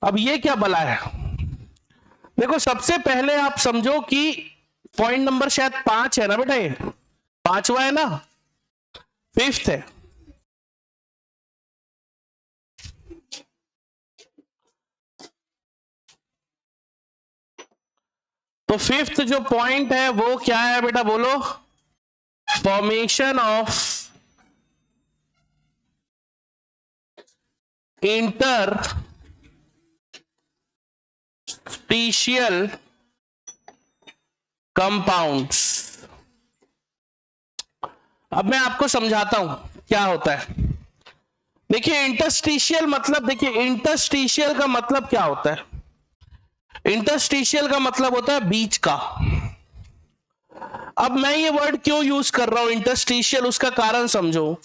अब ये क्या बला है? देखो सबसे पहले आप समझो कि पॉइंट नंबर शायद 5 है ना बेटा, ये 5वां है ना, 5th है। तो 5th जो पॉइंट है वो क्या है बेटा, बोलो? Formation of interstitial compounds. अब मैं आपको समझाता हूं क्या होता है। देखिए इंटरस्टिशियल मतलब, देखिए इंटरस्टिशियल का मतलब क्या होता है? इंटरस्टिशियल का मतलब होता है बीच का। अब मैं ये वर्ड क्यों यूज कर रहा हूं इंटरस्टिशियल, उसका कारण समझो।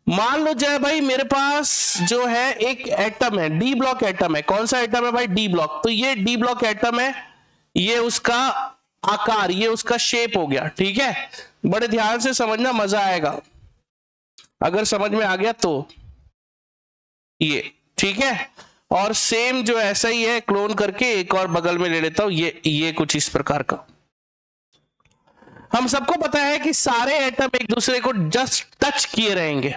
मान लो जाए भाई मेरे पास जो है एक एटम है, डी ब्लॉक एटम है। कौन सा एटम है भाई? D block. तो ये डी ब्लॉक एटम है, ये उसका आकार, ये उसका शेप हो गया, ठीक है। बड़े ध्यान से समझना, मजा आएगा अगर समझ में आ गया तो। ये ठीक है, और सेम जो ऐसा ही है क्लोन करके एक और बगल में ले लेता हूं, ये कुछ इस प्रकार का। हम सबको पता है कि सारे एटम एक दूसरे को जस्ट टच किए रहेंगे।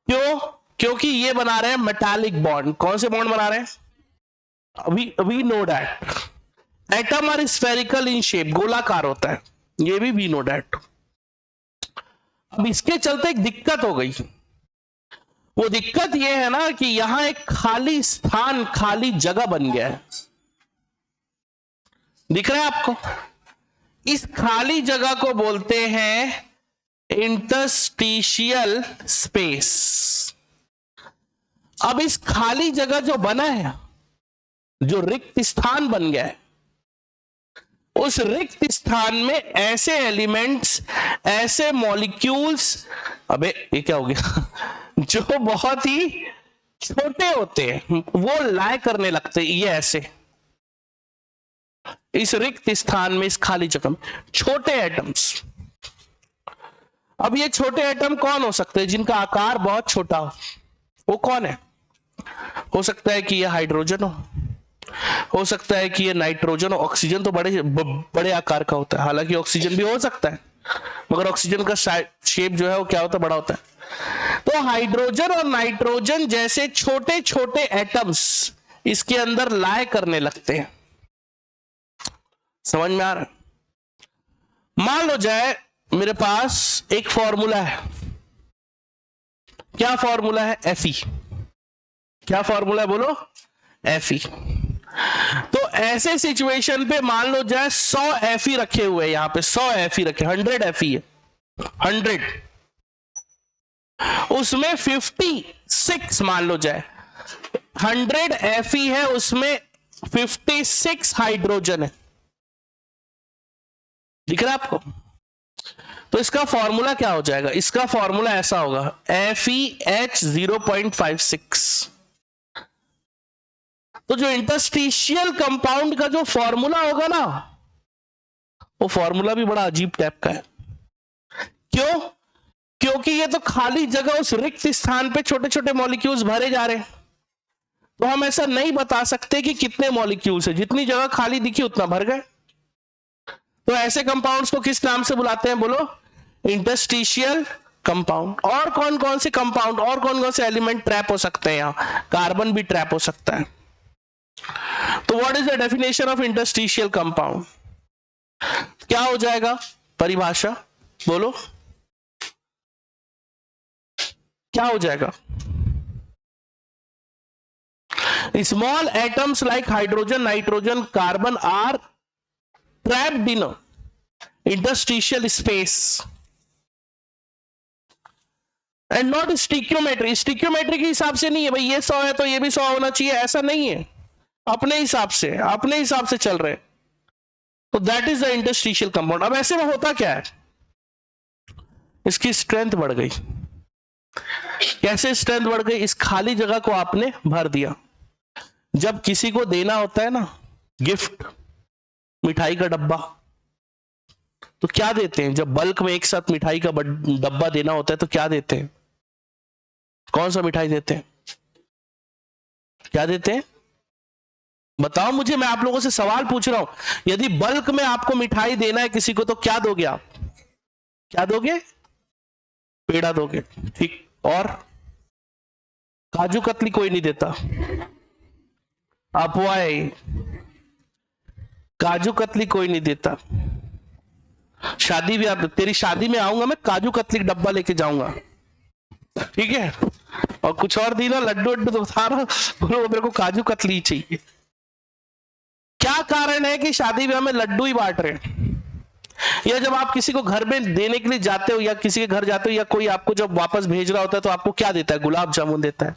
क्यों? क्योंकि ये बना रहे हैं मेटालिक बॉन्ड। कौन से बॉन्ड बना रहे हैं? We know that atom are spherical in shape, गोलाकार होता है, ये भी वी नो दैट। अब इसके चलते एक दिक्कत हो गई। वो दिक्कत ये है ना कि यहां एक खाली स्थान, खाली जगह बन गया है। दिख रहा है आपको? इस खाली जगह को बोलते हैं इंटरस्टिशियल स्पेस। अब इस खाली जगह जो बना है, जो रिक्त स्थान बन गया है, उस रिक्त स्थान में ऐसे एलिमेंट्स, ऐसे मॉलिक्यूल्स, अबे ये क्या हो गया जो बहुत ही छोटे होते हैं वो लाए करने लगते हैं, ये ऐसे इस रिक्त स्थान में, इस खाली जगह में छोटे एटम्स। अब ये छोटे एटम कौन हो सकते हैं जिनका आकार बहुत छोटा हो? वो कौन है? हो सकता है कि ये हाइड्रोजन हो सकता है कि ये नाइट्रोजन हो। ऑक्सीजन तो बड़े आकार का होता है, हालांकि ऑक्सीजन भी हो सकता है, मगर ऑक्सीजन का शेप जो है वो क्या होता है? बड़ा होता है। तो हाइड्रोजन और नाइट्रोजन जैसे छोटे छोटे एटम्स इसके अंदर लाए करने लगते हैं। समझ में आ रहा है? मान लो जाए मेरे पास एक फॉर्मूला है। क्या फॉर्मूला है? Fe। क्या फॉर्मूला है बोलो? Fe। तो ऐसे सिचुएशन पे मान लो जाए 100 Fe रखे हुए, यहां पे 100 Fe रखे, 100 Fe है, 100, उसमें 56 मान लो जाए 100 Fe है, उसमें 56 हाइड्रोजन है। दिख रहा है आपको? तो इसका फॉर्मूला क्या हो जाएगा? इसका फॉर्मूला ऐसा होगा FeH 0.56। तो जो इंटरस्टिशियल कंपाउंड का जो फॉर्मूला होगा ना, वो फॉर्मूला भी बड़ा अजीब टाइप का है। क्यों? क्योंकि ये तो खाली जगह, उस रिक्त स्थान पे छोटे छोटे मॉलिक्यूल्स भरे जा रहे हैं। तो हम ऐसा नहीं बता सकते कि कितने मॉलिक्यूल्स है, जितनी जगह खाली दिखी उतना भर गए। तो ऐसे कंपाउंड्स को किस नाम से बुलाते हैं बोलो? Interstitial compound. और कौन कौन से कंपाउंड, और कौन कौन से एलिमेंट ट्रैप हो सकते हैं? यहां कार्बन भी ट्रैप हो सकता है। तो what is the definition of interstitial compound? क्या हो जाएगा परिभाषा? बोलो क्या हो जाएगा? Small atoms like hydrogen, nitrogen, carbon are trapped in interstitial space and not stoichiometry. Stoichiometry के हिसाब से नहीं है भाई, ये 100 है तो ये भी 100 होना चाहिए, ऐसा नहीं है। अपने हिसाब से चल रहे। तो that is the interstitial compound. अब ऐसे में होता क्या है? इसकी स्ट्रेंथ बढ़ गई। कैसे स्ट्रेंथ बढ़ गई? इस खाली जगह को आपने भर दिया। जब किसी को देना होता है ना गिफ्ट, मिठाई का डब्बा, तो क्या देते हैं? जब बल्क में एक साथ मिठाई का डब्बा देना होता है तो क्या देते हैं? कौन सा मिठाई देते हैं? क्या देते हैं? बताओ मुझे, मैं आप लोगों से सवाल पूछ रहा हूं। यदि बल्क में आपको मिठाई देना है किसी को तो क्या दोगे आप? क्या दोगे? पेड़ा दोगे, ठीक। और काजू कतली कोई नहीं देता, अफवाह है, काजू कतली कोई नहीं देता। शादी भी, आप तेरी शादी में आऊंगा मैं, काजू कतली का डब्बा लेके जाऊंगा, ठीक है? और कुछ और दी ना, लड्डू वड्डू तो बता रहा, बोलो मेरे को काजू कतली चाहिए। क्या कारण है कि शादी ब्याह में लड्डू ही बांट रहे हैं? या जब आप किसी को घर में देने के लिए जाते हो या किसी के घर जाते हो या कोई आपको जब वापस भेज रहा होता है तो आपको क्या देता है? गुलाब जामुन देता है,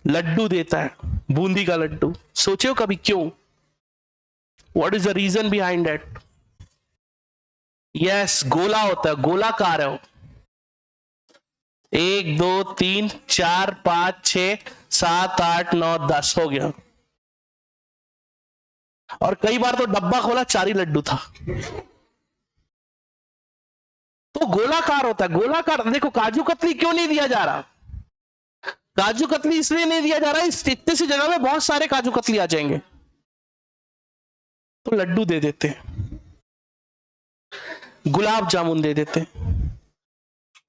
लड्डू देता है, बूंदी का लड्डू। सोचो कभी क्यों? What is the reason behind that? Yes, गोला होता है, गोलाकार है वो। 1 2 3 4 5 6 7 8 9 10 हो गया। और कई बार तो डब्बा खोला 4 ही लड्डू था। तो गोलाकार होता है, गोलाकार। देखो काजू कतली क्यों नहीं दिया जा रहा? काजू कतली इसलिए नहीं दिया जा रहा है, इतने सी जगह में बहुत सारे काजू कतली आ जाएंगे, तो लड्डू दे देते हैं, गुलाब जामुन दे देते हैं।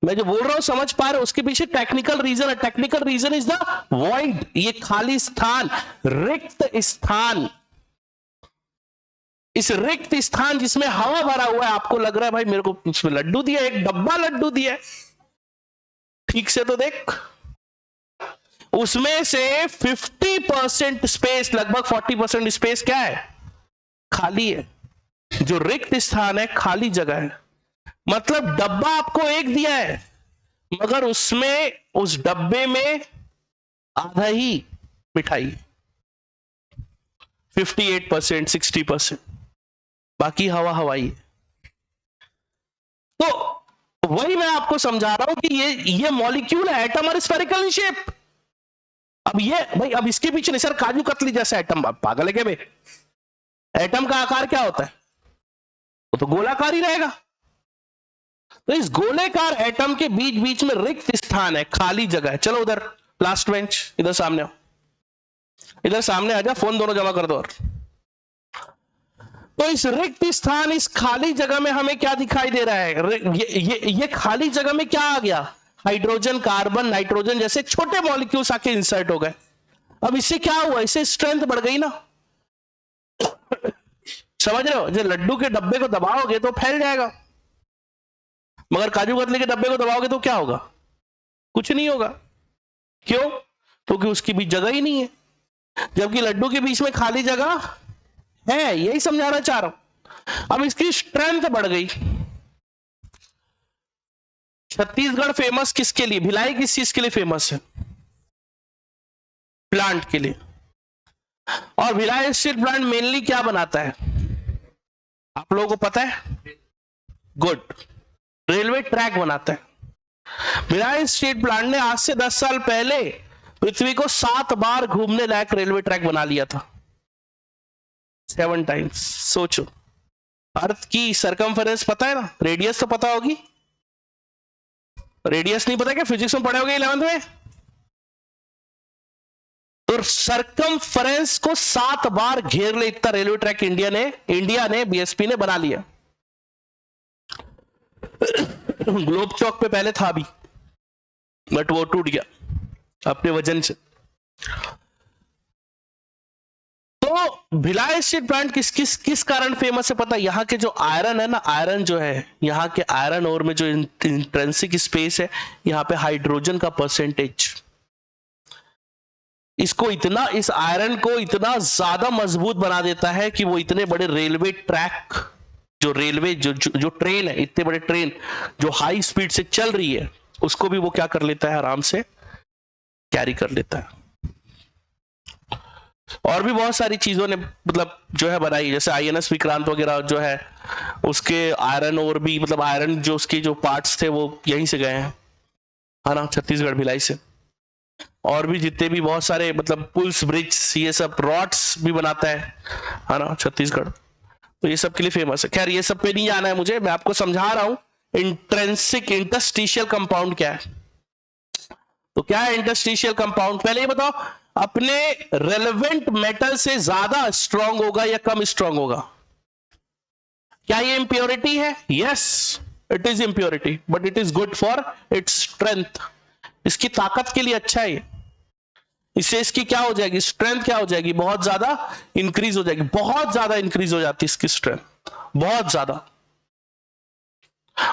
मैं जो बोल रहा हूं समझ पा रहे हो? उसके पीछे टेक्निकल रीजन है। Technical reason is the void, ये खाली स्थान, रिक्त स्थान। इस रिक्त स्थान जिसमें हवा भरा हुआ है, आपको लग रहा है भाई मेरे को उसमें लड्डू दिया, एक डब्बा लड्डू दिया। ठीक से तो देख, उसमें से 50% स्पेस, लगभग 40% स्पेस क्या है? खाली है। जो रिक्त स्थान है, खाली जगह है। मतलब डब्बा आपको एक दिया है, मगर उसमें, उस डब्बे में आधा ही मिठाई, 58% 60%, बाकी हवा हवाई है। तो वही मैं आपको समझा रहा हूं कि ये मॉलिक्यूल है, एटम और स्फेरिकल इन शेप। अब ये भाई, अब इसके पीछे नहीं सर, काजू कतली जैसा एटम, पागल है क्या बे? एटम का आकार क्या होता है? वो तो गोलाकार ही रहेगा। तो इस गोलेकार एटम के बीच बीच में रिक्त स्थान है, खाली जगह है। चलो उधर लास्ट बेंच, इधर सामने आओ, इधर सामने आ जा, फोन दोनों जमा कर दो। और तो इस रिक्त स्थान, इस खाली जगह में हमें क्या दिखाई दे रहा है? ये खाली जगह में क्या आ गया? हाइड्रोजन, कार्बन, नाइट्रोजन जैसे छोटे मॉलिक्यूल्स आके इंसर्ट हो गए। अब इससे क्या हुआ? इससे स्ट्रेंथ बढ़ गई ना। समझ रहे हो? जो लड्डू के डब्बे को दबाओगे तो फैल जाएगा, मगर काजू कतली के डब्बे को दबाओगे तो क्या होगा? कुछ नहीं होगा। क्यों? क्योंकि उसकी भी जगह ही नहीं है, जबकि लड्डू के बीच में खाली जगह है। यही समझाना चाह रहा हूं। अब इसकी स्ट्रेंथ बढ़ गई। छत्तीसगढ़ फेमस किसके लिए? भिलाई किस चीज के लिए फेमस है? प्लांट के लिए। और भिलाई स्टील प्लांट मेनली क्या बनाता है? आप लोगों को पता है? गुड, रेलवे ट्रैक बनाता है। भिलाई स्टील प्लांट ने आज से 10 साल पहले पृथ्वी को 7 बार घूमने लायक रेलवे ट्रैक बना लिया था। 7 टाइम्स। सोचो, अर्थ की सरकमफेरेंस पता है ना? रेडियस तो पता होगी। रेडियस नहीं पता क्या? फिजिक्स में पढ़े होगे 11th में। तो सरकमफेरेंस को 7 बार घेर ले इतना रेलवे ट्रैक इंडिया ने बीएसपी ने बना लिया। ग्लोब चौक पे पहले था भी, बट वो टूट गया अपने वजन से। तो भिलाई स्टील प्लांट किस कारण फेमस है पता है? यहाँ के जो आयरन है ना, आयरन जो है, यहाँ के आयरन ओर में जो इंट्रिंसिक स्पेस है, यहाँ पे हाइड्रोजन का परसेंटेज, इसको इतना, इस आयरन को इतना ज्यादा मजबूत बना देता है कि वो इतने बड़े रेलवे ट्रैक, जो रेलवे जो ट्रेन है, इतने बड़े ट्रेन जो हाई स्पीड से चल रही है, उसको भी वो क्या कर लेता है? आराम से कैरी कर लेता है। और भी बहुत सारी चीजों ने मतलब जो है बनाई, जैसे आईएनएस विक्रांत वगैरह जो है, उसके आयरन और भी, मतलब आयरन जो उसके जो पार्ट्स थे वो यहीं से गए हैं, है ना, छत्तीसगढ़ भिलाई से। और भी जितने भी बहुत सारे मतलब पुल्स, ब्रिज, ये सब रॉड्स भी बनाता है ना छत्तीसगढ़। तो ये सब के लिए फेमस है। खैर ये सब पे नहीं जाना है मुझे, मैं आपको समझा रहा हूं इंट्रिंसिक इंटरस्टिशियल कंपाउंड क्या है। तो क्या है इंटरस्टिशियल कंपाउंड? पहले ये बताओ, अपने रेलेवेंट मेटल से ज्यादा स्ट्रांग होगा या कम स्ट्रांग होगा? क्या ये इंप्योरिटी है? Yes, it is impurity, but it is good for its strength. इसकी ताकत के लिए अच्छा है। इससे इसकी क्या हो जाएगी? स्ट्रेंथ क्या हो जाएगी? बहुत ज्यादा इंक्रीज हो जाएगी, बहुत ज्यादा इंक्रीज हो जाती है इसकी स्ट्रेंथ, बहुत ज्यादा,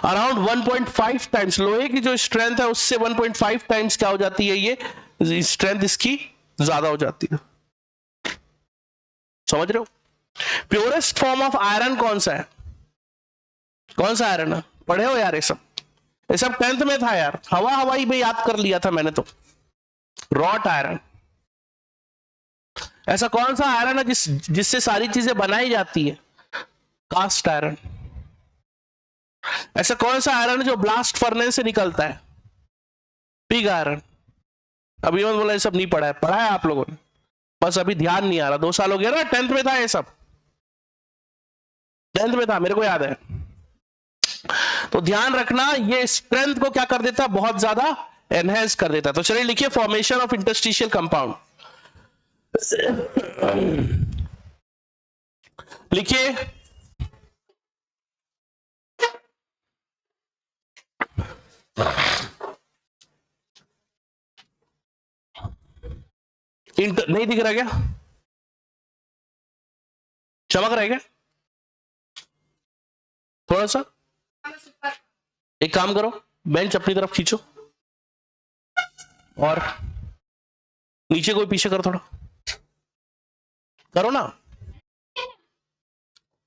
अराउंड 1.5 टाइम्स। लोहे की जो स्ट्रेंथ है उससे 1.5 टाइम्स क्या हो जाती है? ये स्ट्रेंथ इसकी ज्यादा हो जाती है। समझ रहे हो? प्योरेस्ट फॉर्म ऑफ आयरन कौन सा है? कौन सा आयरन है? पढ़े हो यार ये सब? ये सब 10th में था यार, हवा हवाई में याद कर लिया था मैंने तो। Wrought iron. ऐसा कौन सा आयरन है जिससे सारी चीजें बनाई जाती है? Cast iron. ऐसा कौन सा आयरन है जो ब्लास्ट फर्नेस से निकलता है? Pig iron. अभी मत बोला ये सब नहीं पढ़ा है, पढ़ा है आप लोगों ने, बस अभी ध्यान नहीं आ रहा। 2 साल हो गया ना, 10th में था ये सब, 10th में था, मेरे को याद है। तो ध्यान रखना, ये स्ट्रेंथ को क्या कर देता है? बहुत ज्यादा एनहेंस कर देता है। तो चलिए लिखिए फॉर्मेशन ऑफ इंटरस्टिशियल कंपाउंड। लिखिए नहीं दिख रहा क्या? चमक रहा है क्या थोड़ा सा? एक काम करो, बेंच अपनी तरफ खींचो और नीचे कोई पीछे करो, थोड़ा करो ना।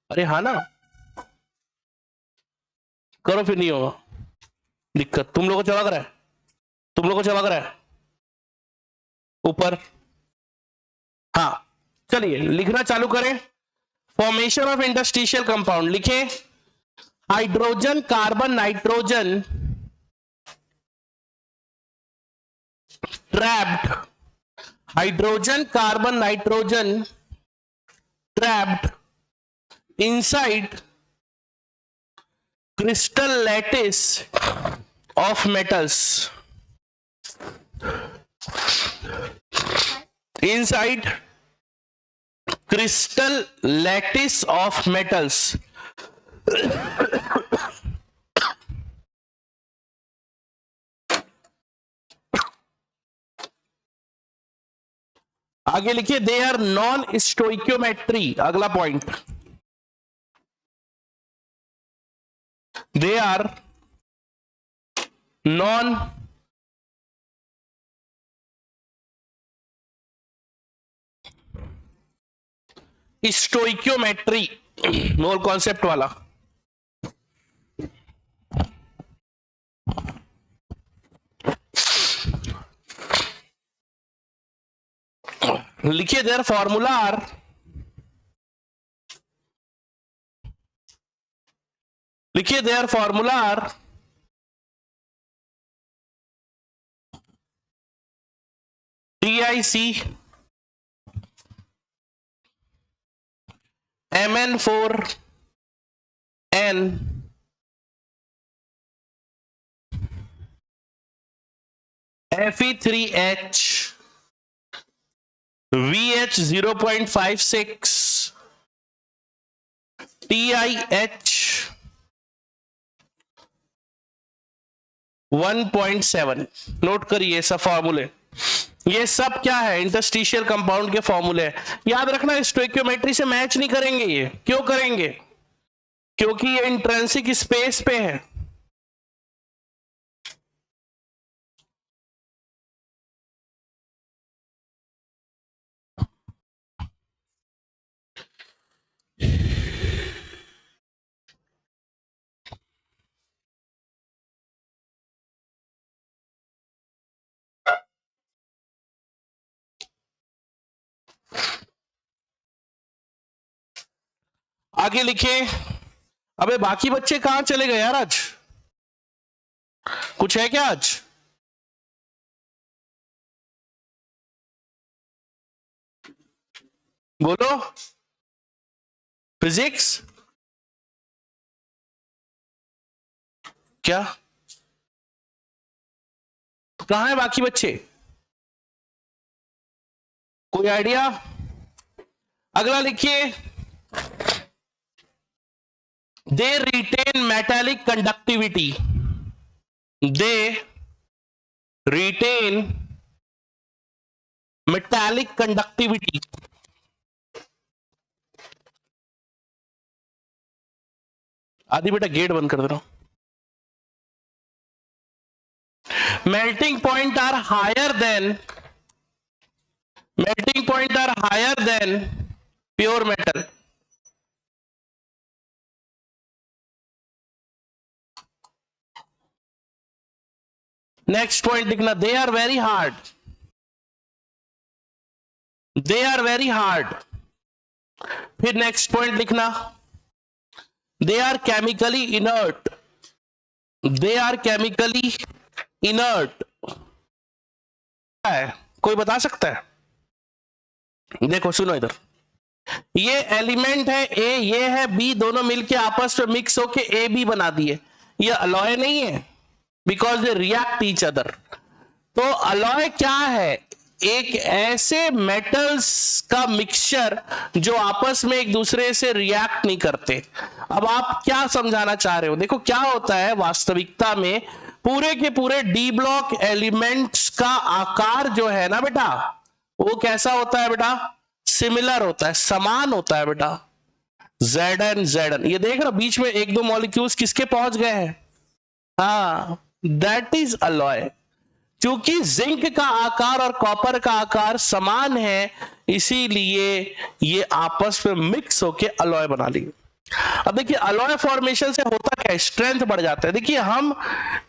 अरे हाँ ना, करो, फिर नहीं होगा दिक्कत। तुम लोगों को चमक रहा है? तुम लोगों को चमक रहा है ऊपर? हाँ, चलिए लिखना चालू करें। फॉर्मेशन ऑफ इंटरस्टिशियल कंपाउंड लिखे। Hydrogen carbon nitrogen trapped, hydrogen carbon nitrogen trapped inside crystal lattice of metals, inside crystal lattice of metals। आगे लिखिए, दे आर नॉन स्टोइक्योमेट्री। अगला point, they are non stoichiometry, mole concept वाला। लिखिए their formula are, लिखिए their formula are TiC Mn4n Fe3H VH 0.56 TiH 1.7। Note करिए सब फॉर्मूले। ये सब क्या है? इंटरस्टिशियल कंपाउंड के फॉर्मूले। याद रखना, स्टोइक्योमेट्री से मैच नहीं करेंगे। ये क्यों करेंगे? क्योंकि ये इंट्रिंसिक स्पेस पे है। आगे लिखे। अबे बाकी बच्चे कहां चले गए यार? आज कुछ है क्या? आज बोलो। फिजिक्स क्या? कहां है बाकी बच्चे, कोई आइडिया? अगला लिखिए, they retain metallic conductivity, they retain metallic conductivity. आदि बेटा गेट बंद कर दे रहा हूं। melting point are higher than pure metal। Next point लिखना, they are very hard, they are very hard. फिर नेक्स्ट पॉइंट लिखना, they are chemically inert, they are chemically inert. कोई बता सकता है? देखो सुनो इधर, ये एलिमेंट है ए, ये है बी, दोनों मिलके आपस में मिक्स होके ए बी बना दिए। ये अलॉय नहीं है, because they react each other. तो अलॉय क्या है? एक ऐसे मेटल्स का मिक्सचर जो आपस में एक दूसरे से रिएक्ट नहीं करते। अब आप क्या समझाना चाह रहे हो? देखो क्या होता है वास्तविकता में, पूरे के पूरे डी ब्लॉक एलिमेंट्स का आकार जो है ना बेटा, वो कैसा होता है बेटा? सिमिलर होता है, समान होता है बेटा। Zn ये देख रहा, बीच में एक दो मॉलिक्यूल्स किसके पहुंच गए हैं? हाँ, दैट इज अलॉय। क्योंकि जिंक का आकार और कॉपर का आकार समान है, इसीलिए ये आपस में मिक्स होके अलॉय बना लिए। अब देखिए अलॉय फॉर्मेशन से होता क्या है? स्ट्रेंथ बढ़ जाता है। देखिए हम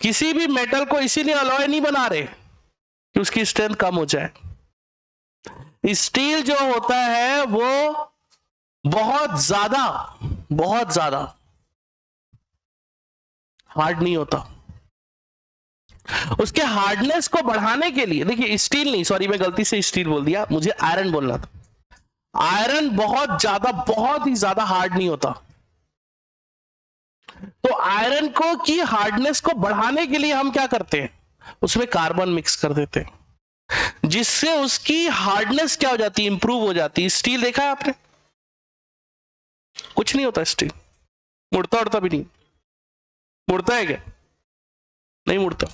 किसी भी मेटल को इसीलिए अलॉय नहीं बना रहे कि उसकी स्ट्रेंथ कम हो जाए। स्टील जो होता है वो बहुत ज्यादा हार्ड नहीं होता। उसके हार्डनेस को बढ़ाने के लिए, देखिए स्टील नहीं, सॉरी मैं गलती से स्टील बोल दिया, मुझे आयरन बोलना था। आयरन बहुत ही ज्यादा हार्ड नहीं होता। तो आयरन को की हार्डनेस को बढ़ाने के लिए हम क्या करते हैं? उसमें कार्बन मिक्स कर देते हैं, जिससे उसकी हार्डनेस क्या हो जाती है? इंप्रूव हो जाती है। स्टील देखा है आपने? कुछ नहीं होता स्टील, मुड़ता भी नहीं। मुड़ता है क्या? नहीं मुड़ता।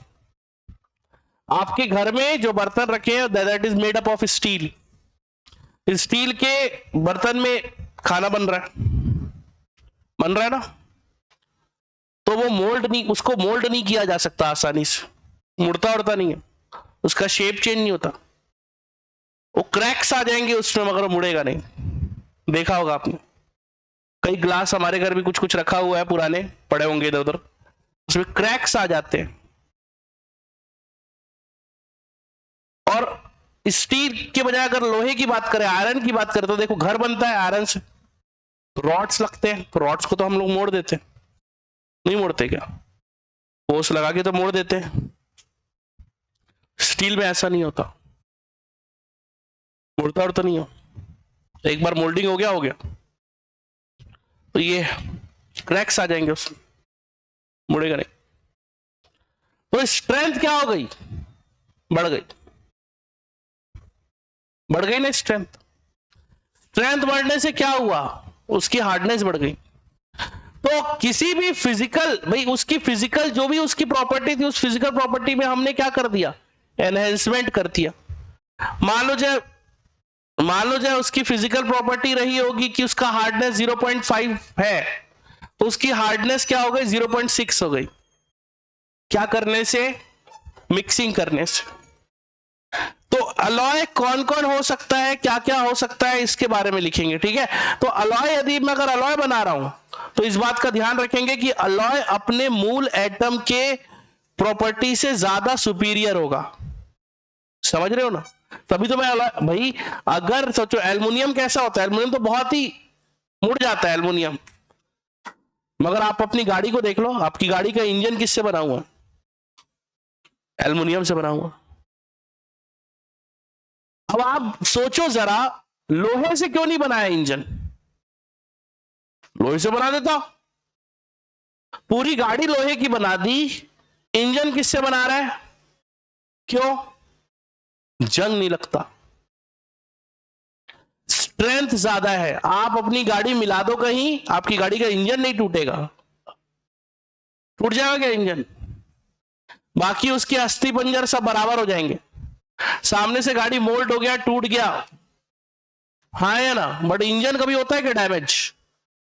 आपके घर में जो बर्तन रखे हैं that is made up of steel. Steel के बर्तन में खाना बन रहा है ना, तो वो उसको मोल्ड नहीं किया जा सकता आसानी से, मुड़ता उड़ता नहीं है, उसका शेप चेंज नहीं होता। वो क्रैक्स आ जाएंगे उसमें, मगर वो मुड़ेगा नहीं। देखा होगा आपने, कई ग्लास हमारे घर भी कुछ कुछ रखा हुआ है, पुराने पड़े होंगे इधर उधर, उसमें क्रैक्स आ जाते हैं। और स्टील के बजाय अगर लोहे की बात करें, आयरन की बात करें, तो देखो घर बनता है आयरन से, रॉड्स लगते हैं, तो रॉड्स को तो हम लोग मोड़ देते हैं, नहीं मोड़ते क्या? फोर्स लगा के तो मोड़ देते हैं। स्टील में ऐसा नहीं होता, मुड़ता उड़ता नहीं हो। एक बार मोल्डिंग हो गया तो ये क्रैक्स आ जाएंगे उसमें, मुड़ेगा नहीं। तो स्ट्रेंथ क्या हो गई? बढ़ गई ना स्ट्रेंथ। स्ट्रेंथ बढ़ने से क्या हुआ? उसकी हार्डनेस बढ़ गई। तो किसी भी फिजिकल, भाई उसकी फिजिकल जो भी उसकी प्रॉपर्टी थी, उस फिजिकल प्रॉपर्टी में हमने क्या कर दिया? एनहेंसमेंट कर दिया। मान लो जाए उसकी फिजिकल प्रॉपर्टी रही होगी कि उसका हार्डनेस 0.5 है, तो उसकी हार्डनेस क्या हो गई? 0.6 हो गई। क्या करने से? मिक्सिंग करने से। तो अलॉय कौन कौन हो सकता है, क्या क्या हो सकता है, इसके बारे में लिखेंगे, ठीक है? तो अलॉय, यदि मैं अगर अलॉय बना रहा हूं तो इस बात का ध्यान रखेंगे कि अलॉय अपने मूल एटम के प्रॉपर्टी से ज्यादा सुपीरियर होगा। समझ रहे हो ना? तभी तो मैं अलॉय, भाई अगर सोचो एल्युमिनियम कैसा होता है, एल्युमिनियम तो बहुत ही मुड़ जाता है एल्युमिनियम, मगर आप अपनी गाड़ी को देख लो, आपकी गाड़ी का इंजन किससे बना हुआ? एल्युमिनियम से बना हुआ। अब आप सोचो जरा, लोहे से क्यों नहीं बनाया इंजन? लोहे से बना देता, पूरी गाड़ी लोहे की बना दी, इंजन किससे बना रहा है? क्यों? जंग नहीं लगता, स्ट्रेंथ ज्यादा है। आप अपनी गाड़ी मिला दो कहीं, आपकी गाड़ी का इंजन नहीं टूटेगा। टूट जाएगा क्या इंजन? बाकी उसके अस्थि पंजर सब बराबर हो जाएंगे। सामने से गाड़ी मोल्ड हो गया, टूट गया, हाँ है ना, बट इंजन कभी होता है क्या डैमेज?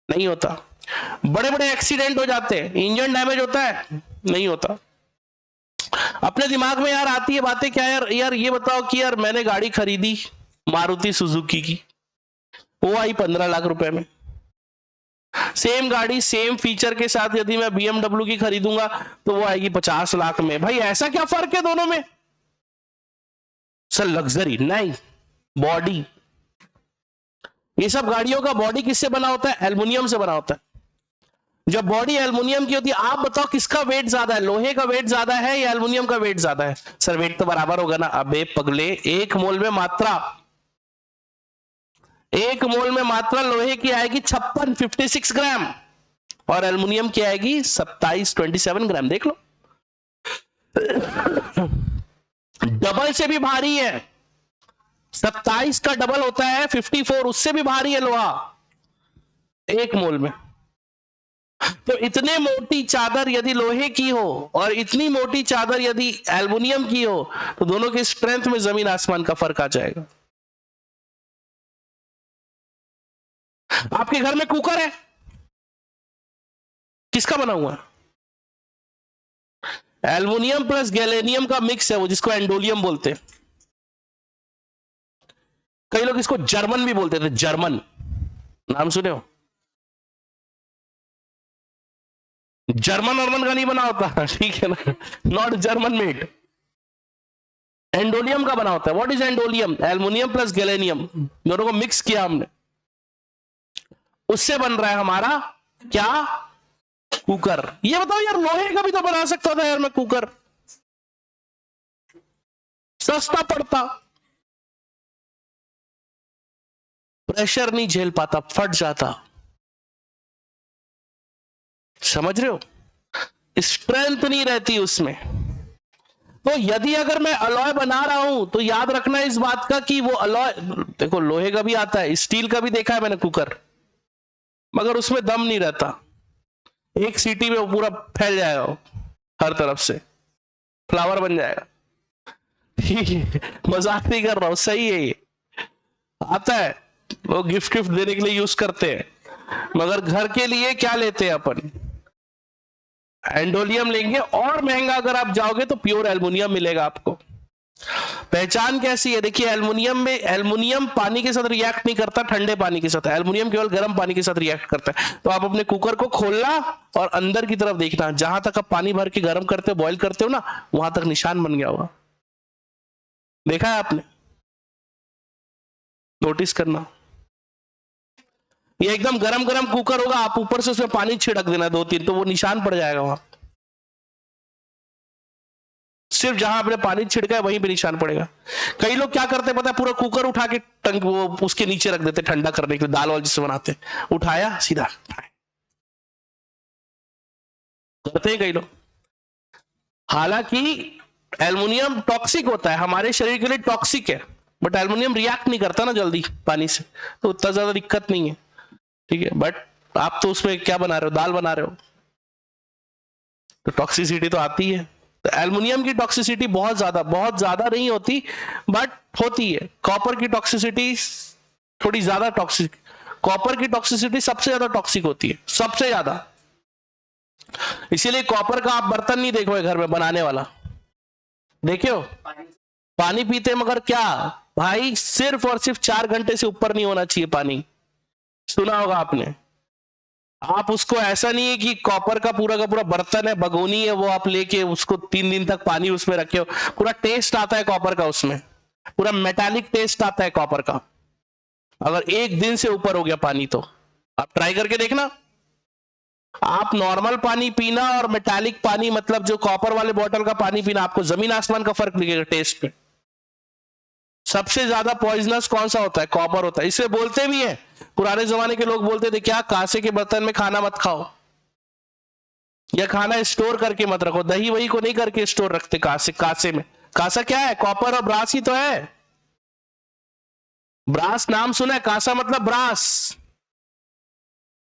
नहीं होता। बड़े बड़े एक्सीडेंट हो जाते हैं, इंजन डैमेज होता है? नहीं होता। अपने दिमाग में यार आती है बातें क्या यार, यार ये बताओ कि यार मैंने गाड़ी खरीदी मारुति सुजुकी की, वो आई 15 लाख रुपए में। सेम गाड़ी सेम फीचर के साथ यदि मैं BMW की खरीदूंगा तो वो आएगी 50 लाख में। भाई ऐसा क्या फर्क है दोनों में? सर लग्जरी नहीं, बॉडी। ये सब गाड़ियों का बॉडी किससे बना होता है? एल्युमिनियम से बना होता है। जब बॉडी एल्युमिनियम की होती है, आप बताओ किसका वेट ज्यादा है? लोहे का वेट ज्यादा है या एल्युमिनियम का वेट ज्यादा है? सर वेट तो बराबर होगा ना। अबे पगले, एक मोल में मात्रा, एक मोल में मात्रा लोहे की आएगी 56 ग्राम और एल्युमिनियम की आएगी 27 ग्राम। देख लो, डबल से भी भारी है। 27 का डबल होता है 54, उससे भी भारी है लोहा एक मोल में। तो इतने मोटी चादर यदि लोहे की हो और इतनी मोटी चादर यदि एल्युमिनियम की हो तो दोनों के स्ट्रेंथ में जमीन आसमान का फर्क आ जाएगा। आपके घर में कुकर है, किसका बना हुआ है? एल्युमिनियम प्लस गैलेनियम का मिक्स है वो, जिसको एंडोलियम बोलते हैं। कई लोग इसको जर्मन भी बोलते थे, जर्मन नाम सुने हो? जर्मन अर्मन का नहीं बना होता, ठीक है ना, नॉट जर्मन मेड, एंडोलियम का बना होता है। What is endolium? Aluminium plus gallium, दोनों को मिक्स किया हमने, उससे बन रहा है हमारा क्या? कुकर। ये बताओ यार, लोहे का भी तो बना सकता था यार मैं कुकर, सस्ता पड़ता, प्रेशर नहीं झेल पाता, फट जाता। समझ रहे हो? स्ट्रेंथ नहीं रहती उसमें। तो यदि अगर मैं अलॉय बना रहा हूं तो याद रखना इस बात का कि वो अलॉय, देखो लोहे का भी आता है, स्टील का भी देखा है मैंने कुकर, मगर उसमें दम नहीं रहता। एक सीटी में वो पूरा फैल जाएगा हर तरफ से, फ्लावर बन जाएगा। ठीक है, मजाक नहीं कर रहा हूं, सही है। ये आता है, वो गिफ्ट गिफ्ट देने के लिए यूज करते हैं, मगर घर के लिए क्या लेते हैं अपन? एंडोलियम लेंगे, और महंगा अगर आप जाओगे तो प्योर एल्युमिनियम मिलेगा आपको। पहचान कैसी है? देखिए एल्युमिनियम में, एल्युमिनियम पानी के साथ रिएक्ट नहीं करता, ठंडे पानी के साथ, एल्युमिनियम केवल गर्म पानी के साथ रिएक्ट करता है। तो आप अपने कुकर को खोलना और अंदर की तरफ देखना, जहां तक आप पानी भर के गर्म करते हो, बॉईल करते हो ना, वहां तक निशान बन गया होगा। देखा है आपने? नोटिस करना। ये एकदम गरम गरम कुकर होगा, आप ऊपर से उसमें पानी छिड़क देना 2-3, तो वो निशान पड़ जाएगा वहां, सिर्फ जहां आपने पानी छिड़का है वहीं पे निशान पड़ेगा। कई लोग क्या करते पता है, पूरा कुकर उठा के टंक वो उसके नीचे रख देते ठंडा करने के लिए, दाल वाल जिससे बनाते, उठाया सीधा करते हैं कई लोग। हालांकि एल्युमिनियम टॉक्सिक होता है, हमारे शरीर के लिए टॉक्सिक है, बट एल्युमिनियम रिएक्ट नहीं करता ना जल्दी पानी से, तो उतना ज्यादा दिक्कत नहीं है, ठीक है। बट आप तो उसमें क्या बना रहे हो? दाल बना रहे हो, तो टॉक्सिसिटी तो आती है। तो एल्युमिनियम की टॉक्सिसिटी बहुत ज्यादा नहीं होती, बट होती है। कॉपर की टॉक्सिसिटी थोड़ी ज्यादा टॉक्सिक, कॉपर की टॉक्सिसिटी सबसे ज्यादा टॉक्सिक होती है, सबसे ज्यादा। इसीलिए कॉपर का आप बर्तन नहीं देखोगे घर में बनाने वाला, देखे हो? पानी पीते मगर क्या भाई, सिर्फ और सिर्फ 4 घंटे से ऊपर नहीं होना चाहिए पानी, सुना होगा आपने। आप उसको, ऐसा नहीं है कि कॉपर का पूरा बर्तन है, भगोनी है, वो आप लेके उसको 3 दिन तक पानी उसमें रखे हो, पूरा टेस्ट आता है कॉपर का, उसमें पूरा मेटालिक टेस्ट आता है कॉपर का। अगर 1 दिन से ऊपर हो गया पानी तो आप ट्राई करके देखना। आप नॉर्मल पानी पीना और मेटालिक पानी, मतलब जो कॉपर वाले बॉटल का पानी पीना, आपको जमीन आसमान का फर्क दिखेगा टेस्ट पे। सबसे ज्यादा पॉइजनस कौन सा होता है? कॉपर होता है। इसे बोलते भी है, पुराने जमाने के लोग बोलते थे क्या, कांसे के बर्तन में खाना मत खाओ, या खाना स्टोर करके मत रखो। दही वही को नहीं करके स्टोर रखते कांसे में, कांसा क्या है? कॉपर और ब्रास ही तो है। ब्रास नाम सुना है, कांसा मतलब ब्रास।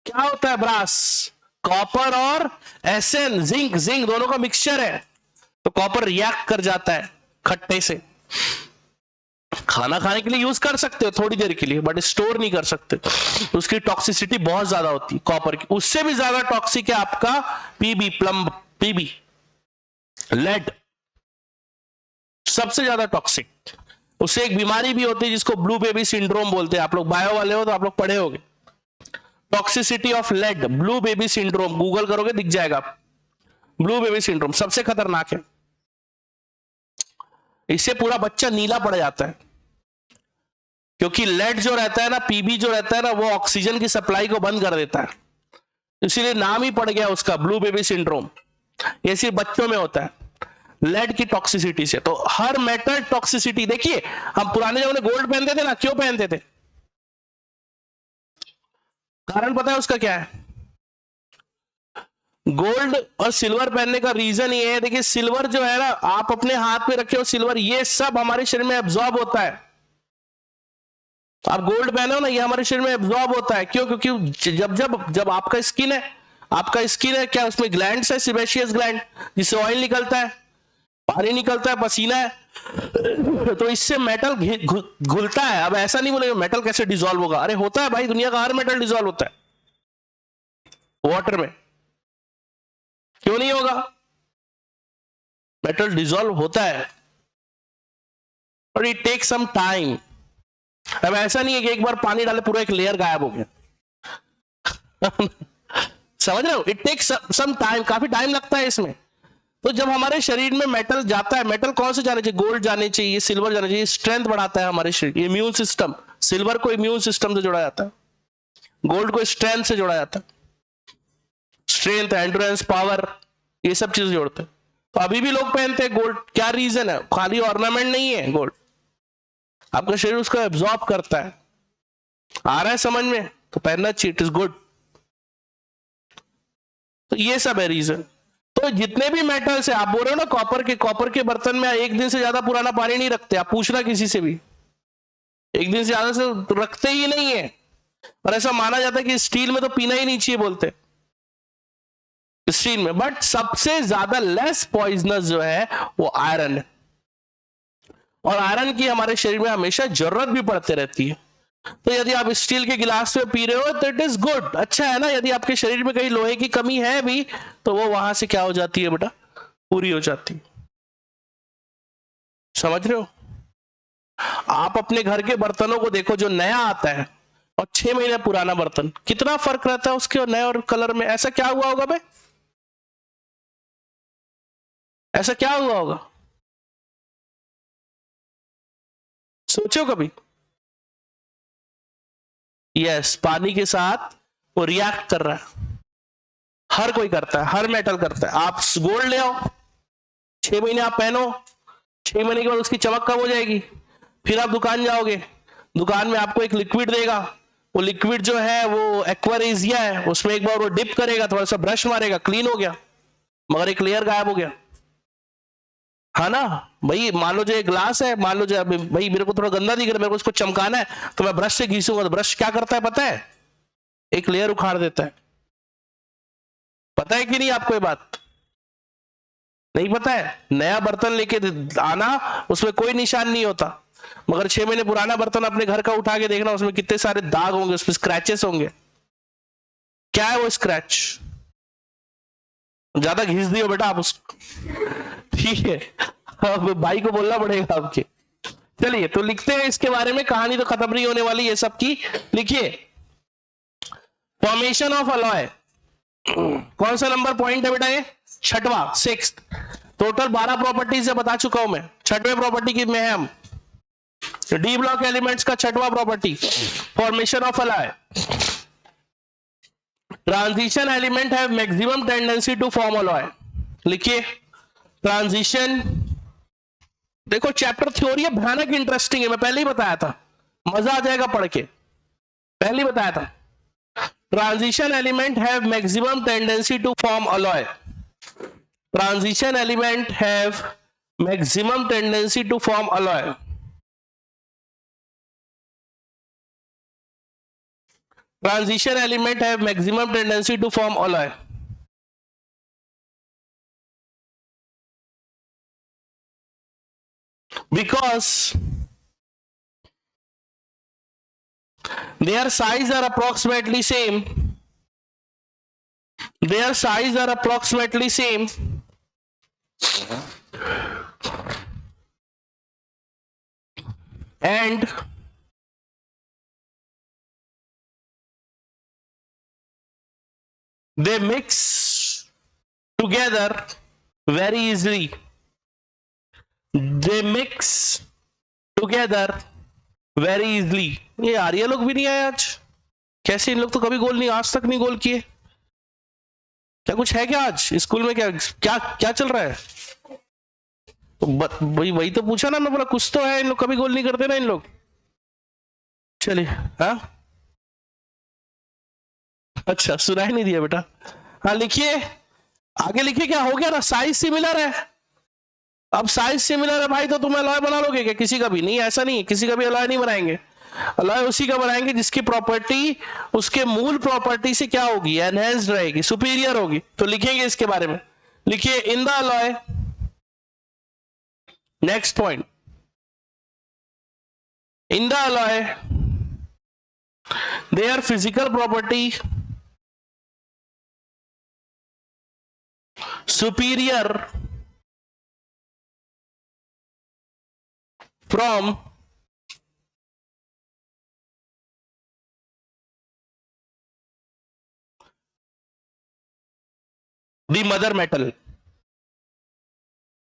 क्या होता है ब्रास? कॉपर और एसएन, जिंक, जिंक दोनों का मिक्सचर है। तो कॉपर रिएक्ट कर जाता है खट्टे से। खाना खाने के लिए यूज कर सकते हो थोड़ी देर के लिए, बट स्टोर नहीं कर सकते। उसकी टॉक्सिसिटी बहुत ज्यादा होती है कॉपर की। उससे भी ज्यादा टॉक्सिक है आपका पीबी, पीबी, लेड, सबसे ज्यादा टॉक्सिक। उससे एक बीमारी भी होती है जिसको ब्लू बेबी सिंड्रोम बोलते हैं। आप लोग बायो वाले हो तो आप लोग पढ़े होंगे। Toxicity of lead, blue baby syndrome, Google करोगे दिख जाएगा। ब्लू बेबी सिंड्रोम सबसे खतरनाक है। इससे पूरा बच्चा नीला पड़ जाता है, क्योंकि लेड जो रहता है ना, पीबी जो रहता है ना, वो ऑक्सीजन की सप्लाई को बंद कर देता है। इसीलिए नाम ही पड़ गया उसका ब्लू बेबी सिंड्रोम। ये सिर्फ बच्चों में होता है लेड की टॉक्सिसिटी से। तो हर मेटल टॉक्सिसिटी, देखिए हम पुराने जमाने गोल्ड पहनते थे ना, क्यों पहनते थे? कारण पता है उसका क्या है? गोल्ड और सिल्वर पहनने का रीजन ये है, देखिए सिल्वर जो है ना, आप अपने हाथ में रखे हो सिल्वर, ये सब हमारे शरीर में एब्जॉर्ब होता है। आप गोल्ड पहनो ना, ये हमारे शरीर में एब्जॉर्ब होता है। क्यों? क्योंकि जब जब जब आपका स्किन है, आपका स्किन है क्या, उसमें ग्लैंड्स है, सिबेशियस ग्लैंड, जिससे ऑयल निकलता है, पानी निकलता है, पसीना है। तो इससे मेटल घुलता है। अब ऐसा नहीं बोलेगा मेटल कैसे डिसॉल्व होगा, अरे होता है भाई, दुनिया का हर मेटल डिसॉल्व होता है वाटर में। क्यों नहीं होगा? मेटल डिसॉल्व होता है, और इट टेक सम टाइम। अब ऐसा नहीं है कि एक बार पानी डाले पूरा एक लेयर गायब हो गया। समझ रहे हो? इट टेक सम टाइम, काफी टाइम लगता है इसमें। तो जब हमारे शरीर में मेटल जाता है, मेटल कौन से जाने चाहिए? गोल्ड जाने चाहिए, सिल्वर जाने चाहिए। स्ट्रेंथ बढ़ाता है हमारे शरीर, इम्यून सिस्टम। सिल्वर को इम्यून सिस्टम से जोड़ा जाता है, गोल्ड को स्ट्रेंथ से जोड़ा जाता है। स्ट्रेंथ, एंड्योरेंस, पावर, ये सब चीजें जोड़ते हैं। तो अभी भी लोग पहनते हैं गोल्ड। क्या रीजन है? खाली ऑर्नामेंट नहीं है गोल्ड, आपका शरीर उसको एब्जॉर्ब करता है। आ रहा है समझ में? तो पहनना चाहिए, इट इज गुड। तो ये सब है रीजन। तो जितने भी मेटल्स है, आप बोल रहे हो ना कॉपर के बर्तन में एक दिन से ज्यादा पुराना पानी नहीं रखते। आप पूछना किसी से भी, एक दिन से ज्यादा से रखते ही नहीं है। और ऐसा माना जाता है कि स्टील में तो पीना ही नहीं चाहिए बोलते, स्टील में। बट सबसे ज्यादा लेस पॉइजनस जो है वो आयरन है, और आयरन की हमारे शरीर में हमेशा जरूरत भी पड़ते रहती है। तो यदि आप स्टील के गिलास में पी रहे हो तो इट इज गुड, अच्छा है ना। यदि आपके शरीर में कहीं लोहे की कमी है भी, तो वो वहां से क्या हो जाती है बेटा? पूरी हो जाती है। समझ रहे हो? आप अपने घर के बर्तनों को देखो, जो नया आता है और 6 महीने पुराना बर्तन, कितना फर्क रहता है उसके और नए और कलर में। ऐसा क्या हुआ होगा बे? ऐसा क्या हुआ होगा? सोचो कभी। यस, पानी के साथ वो रिएक्ट कर रहा है। हर कोई करता है, हर मेटल करता है। आप गोल्ड ले आओ, 6 महीने आप पहनो, 6 महीने के बाद उसकी चमक कम हो जाएगी। फिर आप दुकान जाओगे, दुकान में आपको एक लिक्विड देगा। वो लिक्विड जो है वो एक्वारेजिया है, उसमें एक बार वो डिप करेगा, थोड़ा सा ब्रश मारेगा, क्लीन हो गया, मगर एक लेयर गायब हो गया। हाँ ना भाई? मान लो जो एक ग्लास है, मान लो जो भाई मेरे को थोड़ा गंदा दिख रहा है, मेरे को उसको चमकाना है, तो मैं ब्रश से घिसूंगा, तो ब्रश क्या करता है पता है? एक लेयर उखाड़ देता है। पता है कि नहीं आपको ये बात? नहीं पता है? नया बर्तन लेके आना, उसमें कोई निशान नहीं होता, मगर 6 महीने पुराना बर्तन अपने घर का उठा के देखना, उसमें कितने सारे दाग होंगे, उसमें स्क्रैचेस होंगे। क्या है वो स्क्रैच? ज्यादा घिस दियो बेटा आप उसको, ठीक है? अब भाई को बोलना पड़ेगा आपके। चलिए तो लिखते हैं इसके बारे में, कहानी तो खत्म नहीं होने वाली ये सब की। लिखिए, फॉर्मेशन ऑफ अलॉय। कौन सा नंबर पॉइंट है बेटा ये? छठवां, 6th। टोटल 12 प्रॉपर्टीज से बता चुका हूं मैं। छठवें प्रॉपर्टी की में है हम, डी ब्लॉक एलिमेंट्स का छठवां property, formation of alloy. Transition element have maximum tendency to form alloy. लिखिए, ट्रांजिशन, देखो चैप्टर थ्योरी है, भयानक इंटरेस्टिंग है, मैं पहले ही बताया था, मजा आ जाएगा पढ़ के, पहले ही बताया था। Transition element have maximum tendency to form alloy. Transition element have maximum tendency to form alloy, transition element have maximum tendency to form alloy because their size are approximately same, their size are approximately same, and they mix together very easily, they mix together very easily। ये आर्या लोग भी नहीं आए आज, कैसे इन लोग तो कभी गोल नहीं, आज तक नहीं गोल किए, क्या कुछ है क्या आज स्कूल में, क्या क्या क्या चल रहा है? तो वही तो पूछा ना, मैं बोला कुछ तो है, इन लोग कभी गोल नहीं करते ना इन लोग। चलिए हाँ, अच्छा सुनाई नहीं दिया बेटा, हाँ लिखिए आगे, लिखिए क्या हो गया ना, साइज सिमिलर है। अब साइज सिमिलर है भाई तो तुम अलॉय बना लोगे क्या किसी का भी? नहीं, ऐसा नहीं है, किसी का भी अलॉय नहीं बनाएंगे। अलॉय उसी का बनाएंगे जिसकी प्रॉपर्टी उसके मूल प्रॉपर्टी से क्या होगी, एनहेंस्ड रहेगी, सुपीरियर होगी। तो लिखेंगे इसके बारे में, लिखिए in the alloy, next point, in the alloy their physical property superior from the mother metal।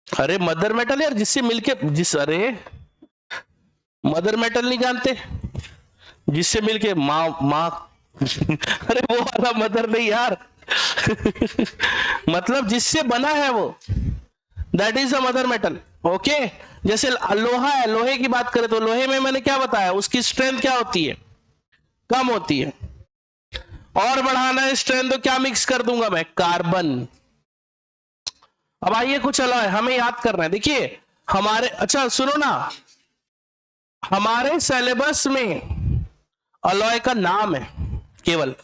अरे मदर मेटल यार, जिससे मिलके अरे मदर मेटल नहीं जानते, जिससे मिलके माँ अरे वो वाला मदर नहीं यार मतलब जिससे बना है वो, that is a mother metal. Okay, जैसे लोहा है, लोहे की बात करें तो लोहे में मैंने क्या बताया, उसकी स्ट्रेंथ क्या होती है, कम होती है, और बढ़ाना है स्ट्रेंथ तो क्या मिक्स कर दूंगा मैं, कार्बन। अब आइए कुछ अलॉय हमें याद करना है, देखिए हमारे, अच्छा सुनो ना, हमारे सिलेबस में अलॉय का नाम है केवल,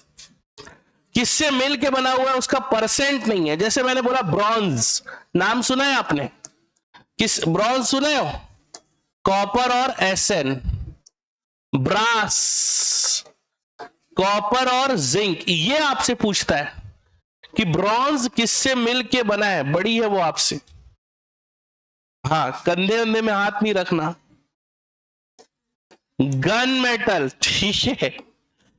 किससे मिल के बना हुआ है उसका परसेंट नहीं है। जैसे मैंने बोला ब्रॉन्ज, नाम सुना है आपने, किस ब्रॉन्ज सुने हो, कॉपर और एसएन, ब्रास, कॉपर और जिंक, ये आपसे पूछता है कि ब्रॉन्ज किससे मिल के बना है, बड़ी है वो आपसे, हाँ कंधे अंधे में हाथ नहीं रखना। गन मेटल, ठीक है,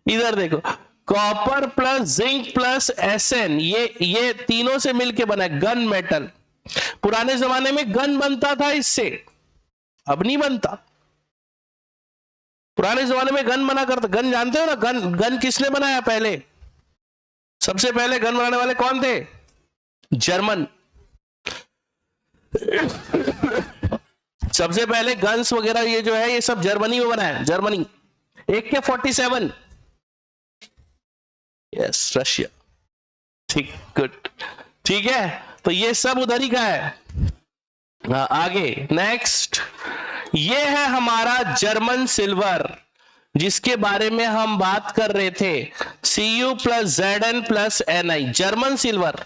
इधर देखो, copper plus zinc plus SN, ये तीनों से मिलके बना है गन मेटल। पुराने जमाने में गन बनता था इससे, अब नहीं बनता। पुराने जमाने में गन बना करता, गन जानते हो ना, गन किसने बनाया पहले, सबसे पहले गन बनाने वाले कौन थे, जर्मन। सबसे पहले गन्स वगैरह ये जो है ये सब जर्मनी में बना है, जर्मनी। AK-47, यस रशिया, ठीक, गुड, ठीक है, तो ये सब उधर ही का है। आगे नेक्स्ट, ये है हमारा जर्मन सिल्वर, जिसके बारे में हम बात कर रहे थे, Cu plus Zn plus Ni, German silver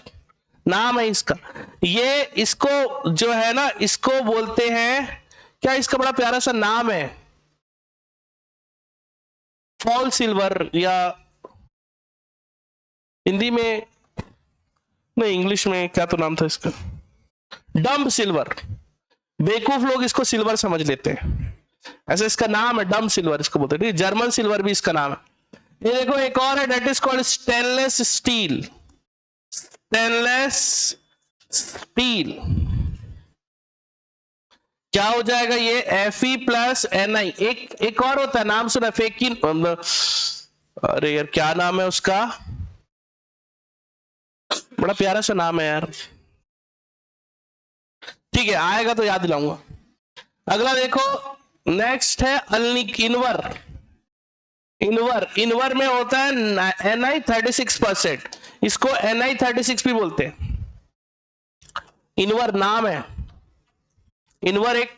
नाम है इसका। ये इसको जो है ना, इसको बोलते हैं क्या, इसका बड़ा प्यारा सा नाम है, फॉल सिल्वर, या हिंदी में नहीं, इंग्लिश में क्या तो नाम था इसका, डम्ब सिल्वर। बेवकूफ लोग इसको सिल्वर समझ लेते हैं, ऐसा इसका नाम है, डम्ब सिल्वर इसको बोलते हैं, जर्मन सिल्वर भी इसका नाम है। ये देखो एक और है, that is called stainless steel, stainless steel, क्या हो जाएगा ये, Fe प्लस Ni। एक और होता है, नाम सुना, फेकिन, अरे यार क्या नाम है उसका, बड़ा प्यारा सा नाम है यार, ठीक है आएगा तो याद दिलाऊंगा। अगला देखो, नेक्स्ट है अल्निक इनवर, इनवर में होता है Ni36%, इसको Ni36 भी बोलते हैं, इनवर नाम है। इनवर एक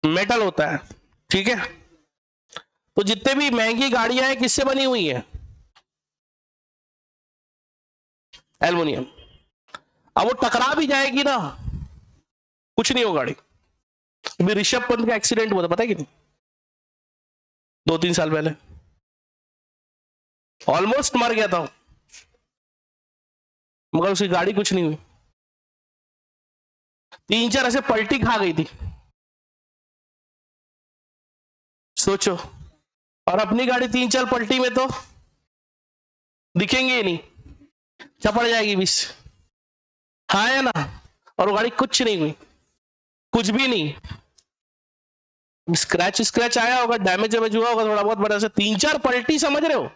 मेटल होता है, ठीक है। तो जितने भी महंगी गाड़ियां हैं किससे बनी हुई है? एल्युमिनियम। अब वो टकरा भी जाएगी ना, कुछ नहीं हो गाड़ी। अभी ऋषभ पंत का एक्सीडेंट हुआ था, पता है कि नहीं? 2-3 साल पहले ऑलमोस्ट मर गया था, मगर उसकी गाड़ी कुछ नहीं हुई। 3-4 ऐसे पलटी खा गई थी, सोचो। और अपनी गाड़ी 3-4 पलटी में तो दिखेंगे ही नहीं, चपड़ जाएगी 20। हाँ है ना? और वो गाड़ी कुछ नहीं हुई, कुछ भी नहीं। स्क्रैच आया होगा, डैमेज हुआ होगा थोड़ा बहुत, बड़ा से 3-4 पलटी, समझ रहे हो?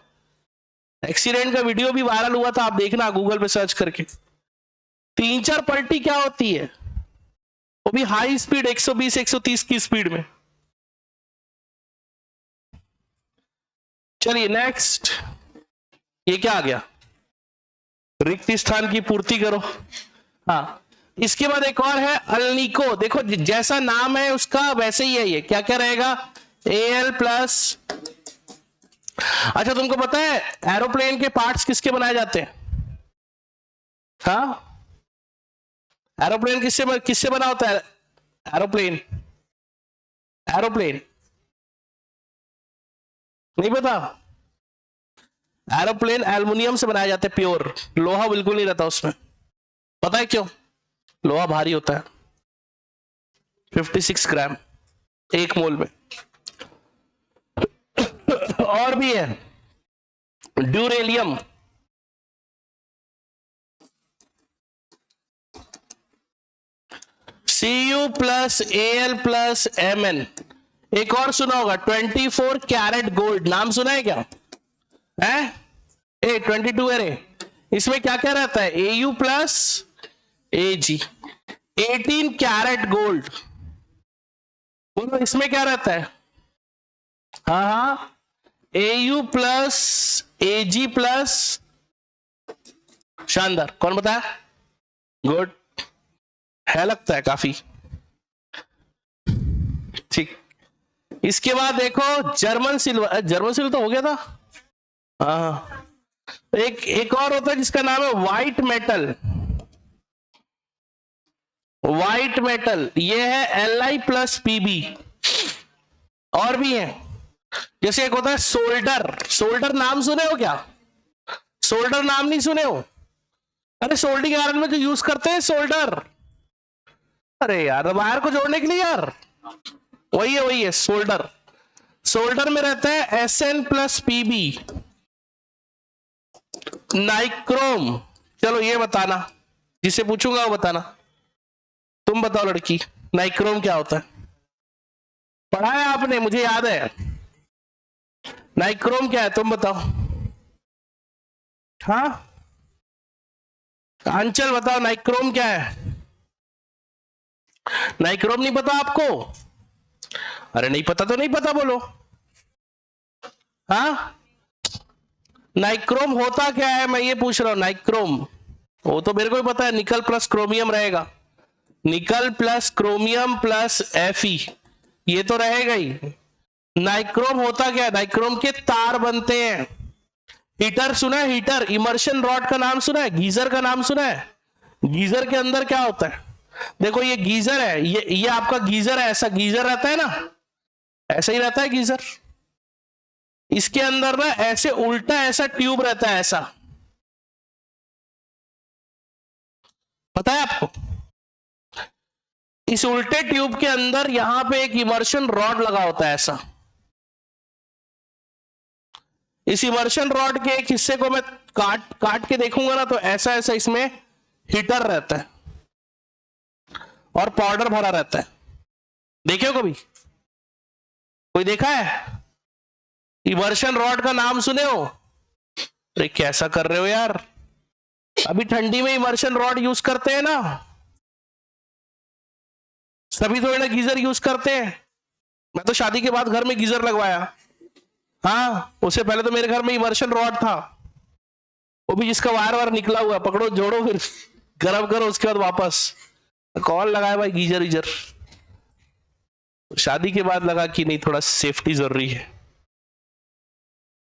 एक्सीडेंट का वीडियो भी वायरल हुआ था, आप देखना गूगल पे सर्च करके। 3-4 पलटी क्या होती है, वो भी हाई स्पीड 120-130 की स्पीड में। चलिए नेक्स्ट, ये क्या आ गया? रिक्त स्थान की पूर्ति करो। हाँ, इसके बाद एक और है अल्निको। देखो जैसा नाम है उसका वैसे ही है, ये क्या क्या रहेगा? Al plus. अच्छा तुमको पता है एरोप्लेन के पार्ट्स किसके बनाए जाते हैं? हाँ, एरोप्लेन किससे बना होता है? एरोप्लेन नहीं पता? एरोप्लेन एल्युमिनियम से बनाया जाता है, प्योर। लोहा बिल्कुल नहीं रहता उसमें। पता है क्यों? लोहा भारी होता है, 56 ग्राम 1 मोल में। और भी है ड्यूरेलियम, Cu plus Al plus Mn। एक और सुना होगा 24 कैरेट गोल्ड, नाम सुना है क्या? है 22 है रे। इसमें क्या क्या रहता है? Au plus Ag, 18 carat gold. बोलो इसमें क्या रहता है? हाँ, Au प्लस Ag प्लस, शानदार। कौन बताया? गुड है, लगता है काफी ठीक। इसके बाद देखो जर्मन सिल्वर तो हो गया था। हाँ, एक और होता है जिसका नाम है व्हाइट मेटल। ये है Li प्लस Pb। और भी है, जैसे एक होता है सोल्डर नाम सुने हो क्या? सोल्डर नाम नहीं सुने हो? अरे सोल्डिंग आयरन में जो यूज करते हैं सोल्डर, अरे यार वायर को जोड़ने के लिए यार, वही है सोल्डर में रहता है Sn प्लस Pb, नाइक्रोम। चलो ये बताना, जिसे पूछूंगा वो बताना। तुम बताओ लड़की, नाइक्रोम क्या होता है? पढ़ा है आपने, मुझे याद है। नाइक्रोम क्या है तुम बताओ। हाँ अंचल बताओ, नाइक्रोम क्या है? नाइक्रोम नहीं पता आपको? अरे नहीं पता तो नहीं पता बोलो। हाँ, नाइक्रोम होता क्या है, मैं ये पूछ रहा हूं। नाइक्रोम वो तो मेरे को भी पता है, निकल प्लस क्रोमियम रहेगा, nickel plus chromium plus Fe, ये तो रहेगा ही। नाइक्रोम होता क्या है? नाइक्रोम के तार बनते हैं। हीटर सुना है? हीटर, इमर्शन रॉड का नाम सुना है? गीजर का नाम सुना है? गीजर के अंदर क्या होता है? देखो ये गीजर है, ये आपका गीजर है, ऐसा गीजर रहता है ना, ऐसा ही रहता है गीजर। इसके अंदर ना ऐसे उल्टा ऐसा ट्यूब रहता है, ऐसा, पता है आपको? इस उल्टे ट्यूब के अंदर यहां पे एक इमर्शन रॉड लगा होता है, ऐसा। इस इमर्शन रॉड के एक हिस्से को मैं काट के देखूंगा ना, तो ऐसा इसमें हीटर रहता है और पाउडर भरा रहता है। देखे हो कभी? कोई देखा है? इमर्शन रॉड का नाम सुने हो? अरे कैसा कर रहे हो यार, अभी ठंडी में इमर्शन रॉड यूज करते हैं ना, सभी थोड़े ना गीजर यूज करते हैं। मैं तो शादी के बाद घर में गीजर लगवाया। हाँ, उससे पहले तो मेरे घर में इमर्शन रॉड था, वो भी जिसका वायर निकला हुआ, पकड़ो जोड़ो फिर गर्म करो, उसके बाद वापस। कौन लगाया भाई गीजर? शादी के बाद लगा कि नहीं, थोड़ा सेफ्टी जरूरी है।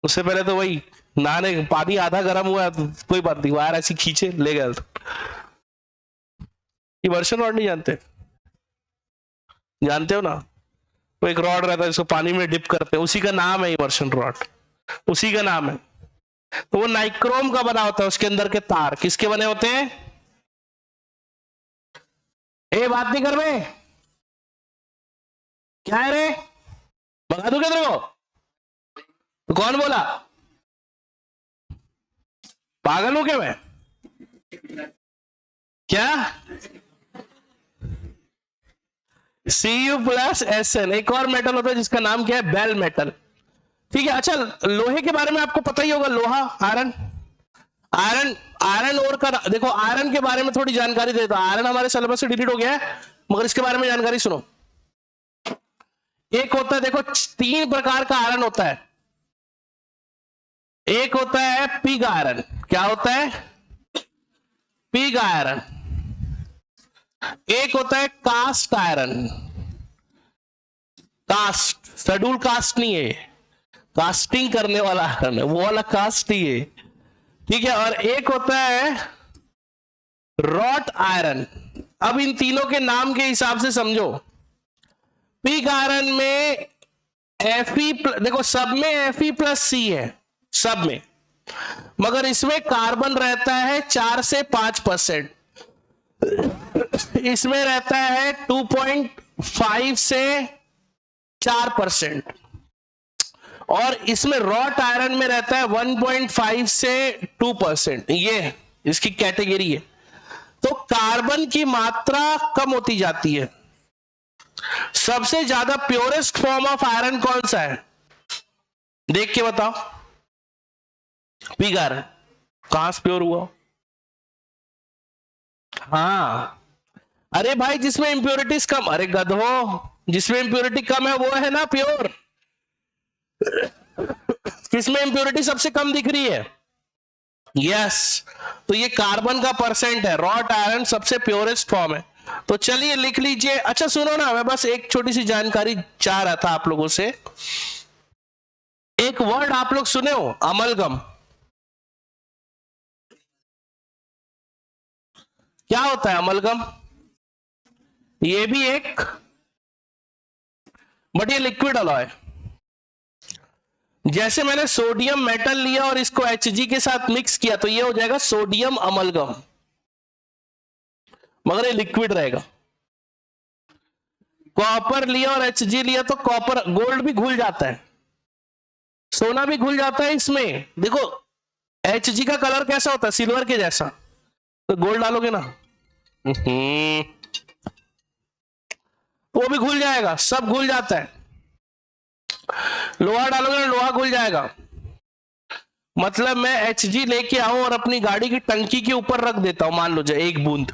उससे पहले तो वही नहाने, पानी आधा गर्म हुआ तो कोई बात नहीं, वायर ऐसी खींचे ले गए। इमर्शन रॉड नहीं जानते? जानते हो ना, वो एक रॉड रहता है जिसको पानी में डिप करते हैं, उसी का नाम है इमर्शन रॉड, उसी का नाम है। तो वो नाइक्रोम का बना होता है, उसके अंदर के तार किसके बने होते हैं? ए बात नहीं कर रहे, क्या है रे, भगा दूं क्या तेरे को? तो कौन बोला? पागल हूं क्या मैं? क्या Cu प्लस SN, एक और मेटल होता है जिसका नाम क्या है? Bell metal. ठीक है, अच्छा लोहे के बारे में आपको पता ही होगा, लोहा, आयरन। आयरन, आयरन ओर का देखो, आयरन के बारे में थोड़ी जानकारी देता हूं। आयरन हमारे सिलेबस से डिलीट हो गया है, मगर इसके बारे में जानकारी सुनो। एक होता है, देखो 3 प्रकार का आयरन होता है। एक होता है पिग आयरन। क्या होता है? Pig iron. एक होता है cast iron. Cast, schedule cast नहीं है, कास्टिंग करने वाला आयरन है, वो वाला कास्ट ही है। ठीक है, और एक होता है रॉट आयरन। अब इन तीनों के नाम के हिसाब से समझो। पिग आयरन में Fe, देखो सब में Fe+C है, सब में, मगर इसमें कार्बन रहता है 4 से 5%, इसमें रहता है 2.5 से 4%, और इसमें रॉट आयरन में रहता है 1.5 से 2%। ये इसकी कैटेगरी है। तो कार्बन की मात्रा कम होती जाती है। सबसे ज्यादा प्योरेस्ट फॉर्म ऑफ आयरन कौन सा है? देख के बताओ। Pig iron. कहां से प्योर हुआ? हाँ, अरे भाई जिसमें इंप्योरिटीज कम, अरे गधो, जिसमें इंप्योरिटी कम है वो है ना प्योर। किसमें इंप्योरिटी सबसे कम दिख रही है? यस, तो ये कार्बन का परसेंट है। रॉट आयरन सबसे प्योरेस्ट फॉर्म है। तो चलिए लिख लीजिए। अच्छा सुनो ना, मैं बस एक छोटी सी जानकारी चाह रहा था आप लोगों से। एक वर्ड आप लोग सुने हो, अमलगम। क्या होता है अमलगम? ये भी एक, बट ये लिक्विड अलॉय। जैसे मैंने सोडियम मेटल लिया और इसको Hg के साथ मिक्स किया तो ये हो जाएगा सोडियम अमलगम, मगर ये लिक्विड रहेगा। कॉपर लिया और Hg लिया तो कॉपर, गोल्ड भी घुल जाता है, सोना भी घुल जाता है इसमें। देखो Hg का कलर कैसा होता है? सिल्वर के जैसा। तो गोल्ड डालोगे ना, वो भी घुल जाएगा, सब घुल जाता है। लोहा डालोगे ना, लोहा घुल जाएगा। मतलब मैं Hg लेके आऊं और अपनी गाड़ी की टंकी के ऊपर रख देता हूं, मान लो जो एक बूंद,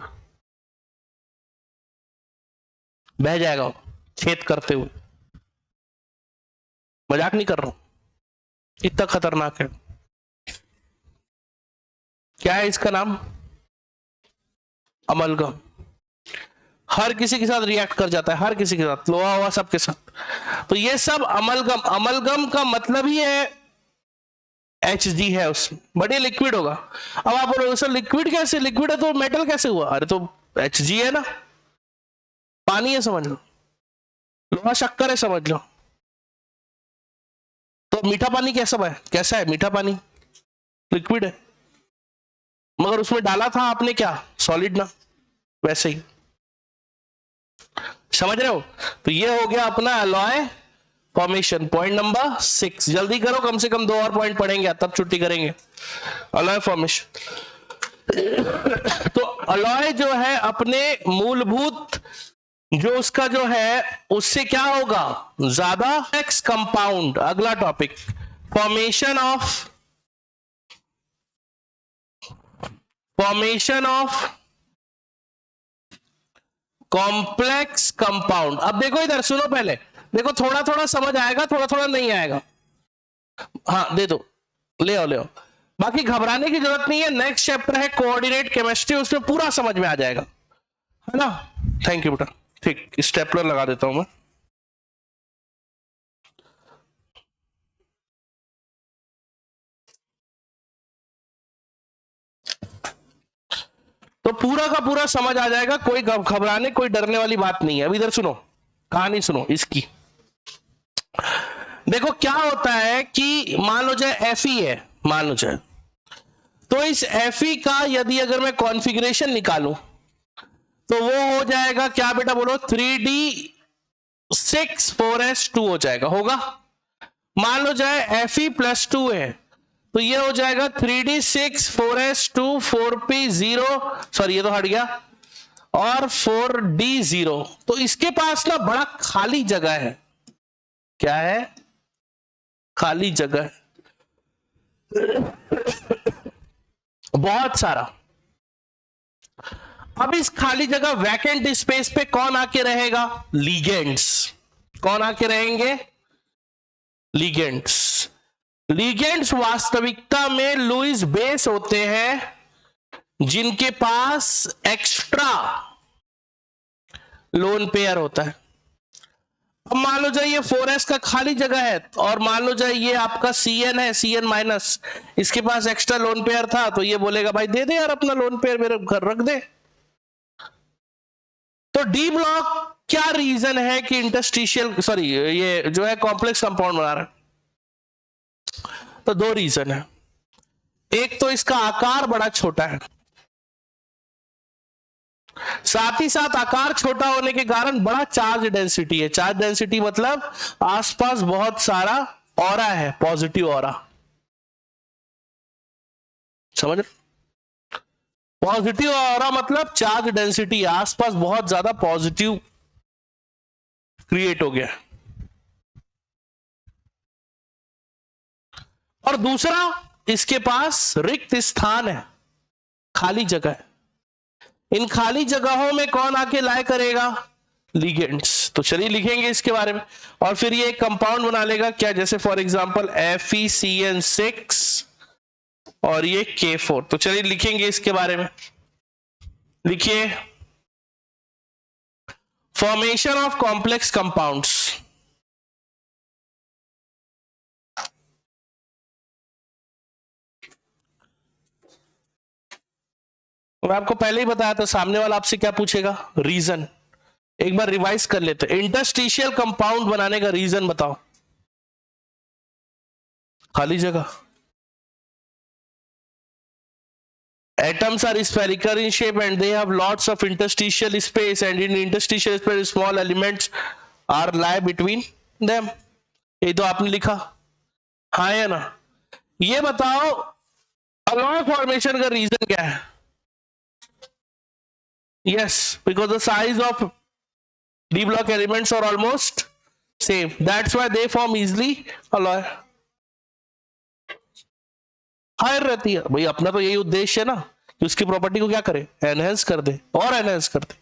बह जाएगा छेद करते हुए। मजाक नहीं कर रहा हूं, इतना खतरनाक है। क्या है इसका नाम? अमलगम। हर किसी के साथ रिएक्ट कर जाता है, हर किसी के साथ, लोहा हुआ सबके साथ। तो ये सब अमलगम। अमलगम का मतलब ही है Hg है उसमें, बट ये लिक्विड होगा। अब आप बोलोगे सर लिक्विड कैसे? लिक्विड है तो मेटल कैसे हुआ? अरे तो Hg है ना, पानी है समझ लो, लोहा शक्कर है समझ लो। तो मीठा पानी कैसा है? कैसा है मीठा पानी? लिक्विड है, मगर उसमें डाला था आपने क्या? सॉलिड ना, वैसे ही। समझ रहे हो? तो ये हो गया अपना अलॉय फॉर्मेशन, पॉइंट नंबर 6। जल्दी करो, कम से कम 2 और पॉइंट पढ़ेंगे तब छुट्टी करेंगे। Alloy formation. तो अलॉय जो है अपने मूलभूत, जो उसका जो है उससे क्या होगा? ज्यादा एक्स कंपाउंड। अगला topic, formation of complex compound. अब देखो इधर सुनो, पहले देखो, थोड़ा थोड़ा समझ आएगा, थोड़ा थोड़ा नहीं आएगा। हाँ दे दो, ले आओ। बाकी घबराने की जरूरत नहीं है, नेक्स्ट चैप्टर है कोऑर्डिनेट केमिस्ट्री, उसमें पूरा समझ में आ जाएगा, है ना। थैंक यू बेटा। ठीक, स्टेपलर लगा देता हूं मैं। तो पूरा का पूरा समझ आ जाएगा, कोई घबराने कोई डरने वाली बात नहीं है। अब इधर सुनो, कहानी सुनो इसकी। देखो क्या होता है कि मान लो जाए एफ ई है, मान लो जाए, तो इस एफ ई का यदि अगर मैं कॉन्फ़िगरेशन निकालूं तो वो हो जाएगा क्या बेटा बोलो, 3d6 4s2 हो जाएगा, होगा। मान लो जाए एफ ई +2 है तो ये हो जाएगा 3d6 4s2 4p0, सॉरी ये तो हट गया, और 4d0। तो इसके पास ना बड़ा खाली जगह है। क्या है? खाली जगह बहुत सारा। अब इस खाली जगह वैकेंट स्पेस पे कौन आके रहेगा? लिगेंड्स। कौन आके रहेंगे? लिगेंड्स। लिगेंड्स वास्तविकता में लुईस बेस होते हैं जिनके पास एक्स्ट्रा लोन पेयर होता है। अब मान लो जाए ये 4s का खाली जगह है और मान लो जाए ये आपका Cn है, Cn-, इसके पास एक्स्ट्रा लोन पेयर था, तो ये बोलेगा भाई दे दे यार अपना लोन पेयर मेरे घर रख दे। तो डी ब्लॉक क्या रीजन है कि इंटरस्टिशियल, सॉरी ये जो है कॉम्प्लेक्स कंपाउंड बना रहा है? तो दो रीजन है। एक तो इसका आकार बड़ा छोटा है, साथ ही साथ आकार छोटा होने के कारण बड़ा चार्ज डेंसिटी है। चार्ज डेंसिटी मतलब आसपास बहुत सारा ऑरा है, पॉजिटिव ऑरा। समझ? पॉजिटिव ऑरा मतलब चार्ज डेंसिटी, आसपास बहुत ज्यादा पॉजिटिव क्रिएट हो गया। और दूसरा, इसके पास रिक्त स्थान है, खाली जगह है। इन खाली जगहों में कौन आके लाए करेगा? लिगेंड्स। तो चलिए लिखेंगे इसके बारे में, और फिर ये एक कंपाउंड बना लेगा क्या, जैसे फॉर एग्जांपल FeCN6 और ये K4। तो चलिए लिखेंगे इसके बारे में। लिखिए, फॉर्मेशन ऑफ कॉम्प्लेक्स कंपाउंड्स। मैं आपको पहले ही बताया था, सामने वाला आपसे क्या पूछेगा? रीजन। एक बार रिवाइज कर लेते हैं। इंटरस्टिशियल कंपाउंड बनाने का रीजन बताओ। खाली जगह। Atoms are spherical in shape and they have lots of interstitial space, and in interstitial space small elements are lie between them. ये तो आपने लिखा, हाँ है ना? ये बताओ अलॉय फॉर्मेशन का रीजन क्या है? Yes, because the size of D block elements are almost same. That's why they form easily alloy. Higher रहती है भाई, अपना तो यही उद्देश्य है ना कि उसकी प्रॉपर्टी को क्या करे? एनहेंस कर दे और एनहेंस कर दे।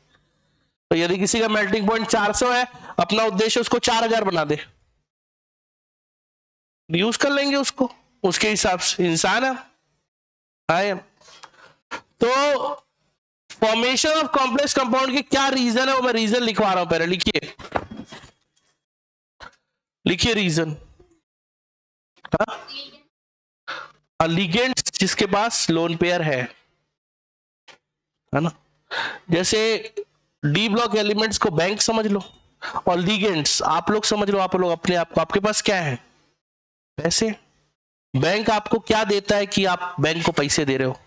तो यदि किसी का मेल्टिंग पॉइंट 400 है, अपना उद्देश्य उसको 4000 बना दे, यूज कर लेंगे उसको उसके हिसाब से। इंसान है। तो फॉर्मेशन ऑफ कॉम्प्लेक्स कंपाउंड के क्या रीजन है, वो मैं रीजन लिखवा रहा हूं। पहले लिखिए, लिखिए रीजन। लिगेंड्स जिसके पास लोन पेयर है ना? जैसे डी ब्लॉक एलिमेंट्स को बैंक समझ लो, और लिगेंड्स आप लोग समझ लो, आप लोग अपने आप को, आपके पास क्या है? पैसे। बैंक आपको क्या देता है कि आप बैंक को पैसे दे रहे हो?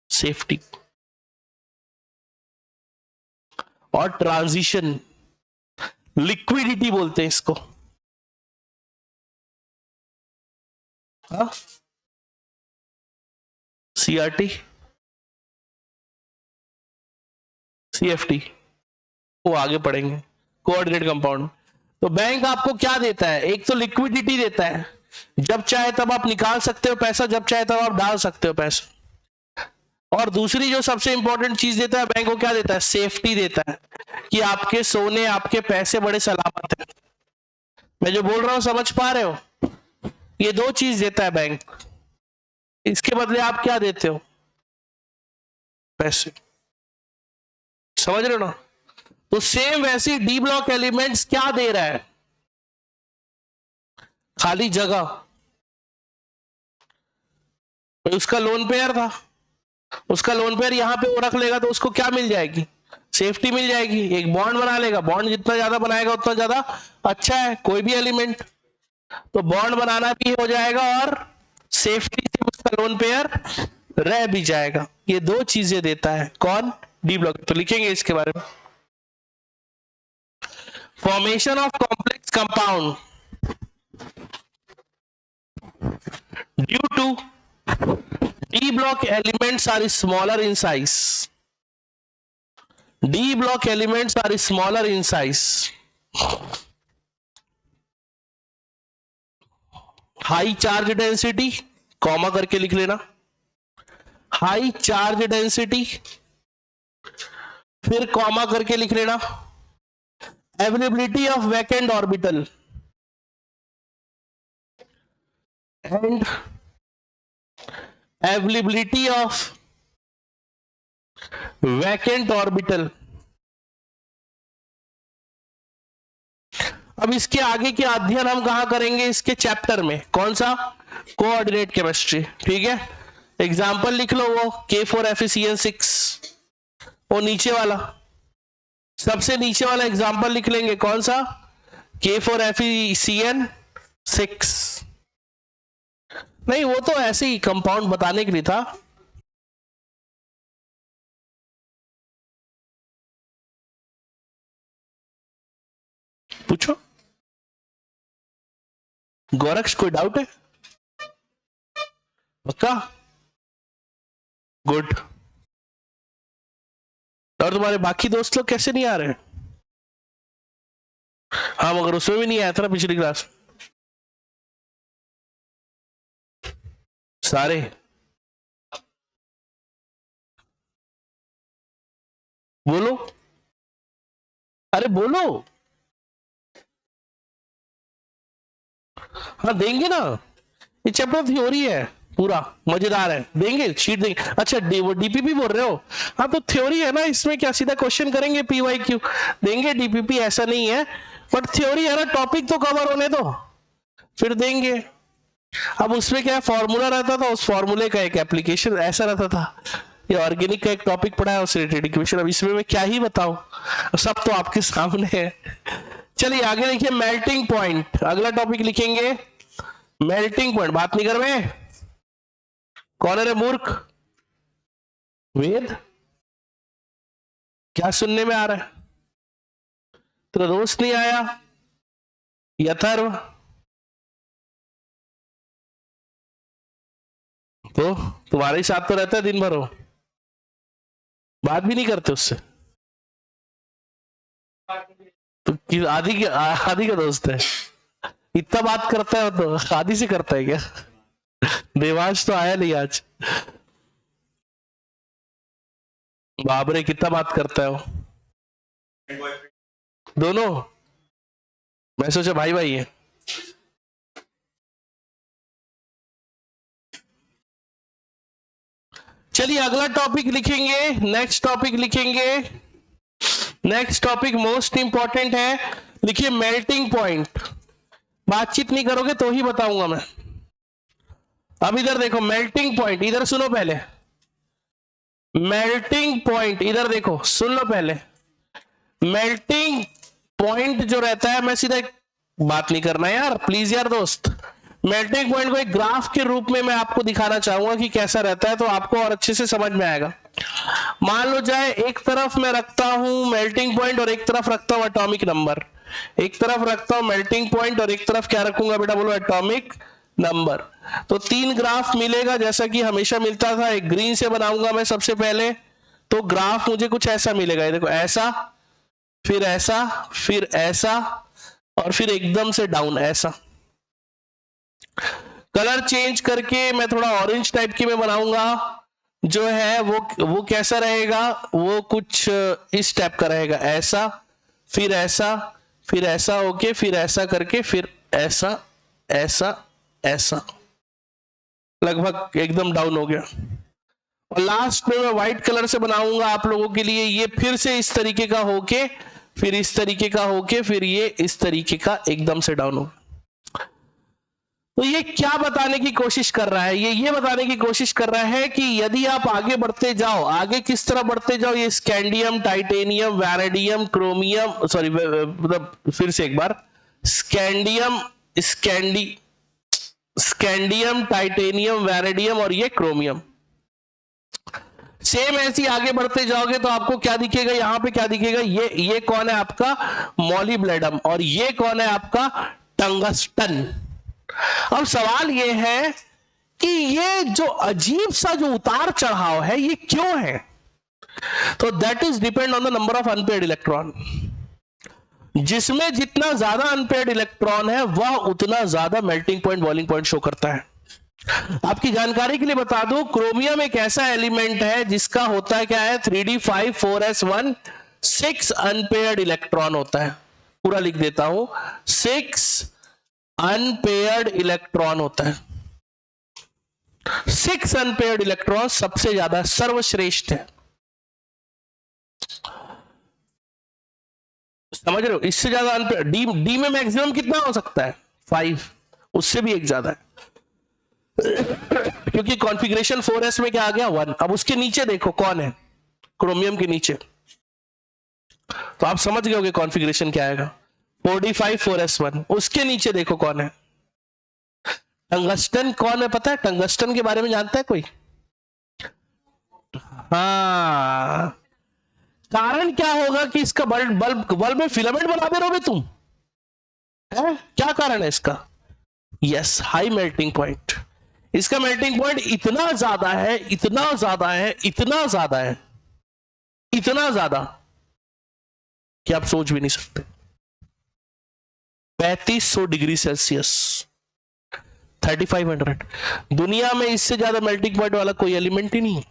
सेफ्टी और ट्रांजिशन, लिक्विडिटी बोलते हैं इसको। हाँ, CRT, CFT, वो आगे पढ़ेंगे। Coordinate compound. तो बैंक आपको क्या देता है? एक तो लिक्विडिटी देता है, जब चाहे तब आप निकाल सकते हो पैसा, जब चाहे तब आप डाल सकते हो पैसा। और दूसरी जो सबसे इंपॉर्टेंट चीज देता है बैंक को, क्या देता है? सेफ्टी देता है, कि आपके सोने, आपके पैसे बड़े सलामत है। मैं जो बोल रहा हूं समझ पा रहे हो? ये दो चीज देता है बैंक, इसके बदले आप क्या देते हो? पैसे। समझ रहे हो ना? तो सेम वैसी डी ब्लॉक एलिमेंट्स क्या दे रहा है? खाली जगह। उसका लोन पेयर था, उसका लोन पेयर यहाँ पे वो रख लेगा तो उसको क्या मिल जाएगी, सेफ्टी मिल जाएगी, एक बॉन्ड बना लेगा, बॉन्ड जितना ज्यादा बनाएगा उतना ज्यादा अच्छा है, कोई भी एलिमेंट, तो बॉन्ड बनाना भी हो जाएगा और सेफ्टी से उसका लोन पेयर रह भी जाएगा। ये दो चीजें देता है कौन, डी ब्लॉक। तो लिखेंगे इसके बारे में, formation of complex compound due to D block elements are smaller in size. D block elements are smaller in size. High charge density, comma करके लिख लेना, हाई चार्ज डेंसिटी, फिर कॉमा करके लिख लेना, availability of vacant orbital and availability of vacant orbital। अब इसके आगे के अध्ययन हम कहां करेंगे, इसके चैप्टर में, कौन सा, कोऑर्डिनेट केमिस्ट्री, ठीक है। एग्जांपल लिख लो वो K4FeCN6, वो नीचे वाला, सबसे नीचे वाला एग्जांपल लिख लेंगे, कौन सा, K4FeCN6। नहीं, वो तो ऐसे ही कंपाउंड बताने के लिए था। पूछो, गोरक्ष कोई डाउट है, पक्का, गुड। और तुम्हारे बाकी दोस्त लोग कैसे नहीं आ रहे? हाँ, मगर उसमें भी नहीं आया था ना पिछली क्लास, सारे। बोलो, अरे बोलो, हाँ देंगे ना, ये चैप्टर थ्योरी है, पूरा मजेदार है, देंगे, शीट देंगे। अच्छा, वो डीपीपी बोल रहे हो, हाँ तो थ्योरी है ना, इसमें क्या सीधा क्वेश्चन करेंगे, पीवाईक्यू देंगे, डीपीपी ऐसा नहीं है, बट थ्योरी है ना, टॉपिक तो कवर होने दो, फिर देंगे। अब उसमें क्या फॉर्मूला रहता था, उस फॉर्मूले का एक एप्लीकेशन ऐसा रहता था, ये ऑर्गेनिक का एक टॉपिक पढ़ा है, उससे रिलेटेड इक्वेशन। अब इसमें मैं क्या ही बताऊं, सब तो आपके सामने है। चलिए आगे लिखिए, मेल्टिंग पॉइंट, अगला टॉपिक लिखेंगे मेल्टिंग पॉइंट। बात नहीं कर रहे, कौन है रे मूर्ख, वेद, क्या सुनने में आ रहा है, तेरा दोस्त नहीं आया यथर्व, तो तुम्हारे ही साथ तो रहता है दिन भर, हो बात भी नहीं करते उससे, तो आदि का दोस्त है, इतना बात करता है तो आदि से करता है क्या? देवांश तो आया नहीं आज, बाबरे कितना बात करता है वो, दोनों, मैं सोचा भाई भाई है। चलिए अगला टॉपिक लिखेंगे, नेक्स्ट टॉपिक लिखेंगे, नेक्स्ट टॉपिक मोस्ट इंपॉर्टेंट है, लिखिए मेल्टिंग पॉइंट। बातचीत नहीं करोगे तो ही बताऊंगा मैं। अब इधर देखो मेल्टिंग पॉइंट, इधर सुनो पहले, मेल्टिंग पॉइंट इधर देखो, सुन लो पहले। मेल्टिंग पॉइंट जो रहता है, मैं सीधा बात नहीं करना यार, प्लीज यार दोस्त, मेल्टिंग पॉइंट को एक ग्राफ के रूप में मैं आपको दिखाना चाहूंगा कि कैसा रहता है, तो आपको और अच्छे से समझ में आएगा। मान लो जाए एक तरफ मैं रखता हूं मेल्टिंग पॉइंट और एक तरफ रखता हूं एटॉमिक नंबर, एक तरफ रखता हूं मेल्टिंग पॉइंट और एक तरफ क्या रखूंगा बेटा, बोलो एटॉमिक नंबर। तो तीन ग्राफ मिलेगा, जैसा कि हमेशा मिलता था। एक ग्रीन से बनाऊंगा मैं सबसे पहले, तो ग्राफ मुझे कुछ ऐसा मिलेगा, देखो ऐसा, फिर ऐसा, फिर ऐसा, और फिर एकदम से डाउन ऐसा। कलर चेंज करके मैं थोड़ा ऑरेंज टाइप की मैं बनाऊंगा, जो है वो कैसा रहेगा, वो कुछ इस टाइप का रहेगा, ऐसा, फिर ऐसा, फिर ऐसा होके, फिर ऐसा करके, फिर ऐसा, ऐसा, ऐसा, लगभग एकदम डाउन हो गया। और लास्ट में मैं व्हाइट कलर से बनाऊंगा आप लोगों के लिए, ये फिर से इस तरीके का होके, फिर इस तरीके का होके, फिर ये इस तरीके का एकदम से डाउन होगा। तो ये क्या बताने की कोशिश कर रहा है? ये बताने की कोशिश कर रहा है कि यदि आप आगे बढ़ते जाओ, आगे किस तरह बढ़ते जाओ, ये scandium, titanium, vanadium, chromium, sorry मतलब फिर से एक बार, स्कैंडियम, स्कैंडियम, टाइटेनियम, वैनेडियम और ये क्रोमियम। सेम ऐसी आगे बढ़ते जाओगे तो आपको क्या दिखेगा? यहां पे क्या दिखेगा? ये कौन है आपका? मॉलिब्लेडम, और ये कौन है आपका? टंगस्टन। अब सवाल ये है कि ये जो अजीब सा जो उतार चढ़ाव है ये क्यों है? तो that is depend on the number of unpaired electron. जिसमें जितना ज्यादा अनपेयर्ड इलेक्ट्रॉन है वह उतना ज्यादा melting point, boiling point show करता है। आपकी जानकारी के लिए बता दूं, क्रोमियम एक ऐसा एलिमेंट है जिसका होता है क्या है? 3d5 4s1, 6 अनपेयर्ड इलेक्ट्रॉन होता है। पूरा लिख देता हूं, 6 अनपेयर्ड इलेक्ट्रॉन होता है। 6 अनपेयर्ड इलेक्ट्रॉन सबसे ज्यादा सर्वश्रेष्ठ है। समझ रहे हो? इससे ज्यादा अनपेयर्ड डी में मैक्सिमम कितना हो सकता है? 5, उससे भी एक ज्यादा है। क्योंकि कॉन्फ़िगरेशन 4s में क्या आ गया? 1। अब उसके नीचे देखो कौन है? क्रोमियम के नीचे। तो आप समझ गए होंगे कॉन्फ़िगरेशन क्या आएगा? 4d5 4s1। उसके नीचे देखो कौन है? टंगस्टन। कौन है पता है? टंगस्टन के बारे में जानता है कोई? हाँ, कारण क्या होगा कि इसका बल्ब में फिलामेंट बना दे रहोगे तुम? है क्या कारण है इसका? Yes, high melting point. इसका मेल्टिंग पॉइंट इतना ज्यादा है, इतना ज्यादा है, इतना ज्यादा है, इतना ज्यादा कि आप सोच भी नहीं सकते। 3500 डिग्री सेल्सियस, 3500। दुनिया में इससे ज्यादा मेल्टिंग पॉइंट वाला कोई एलिमेंट ही नहीं है।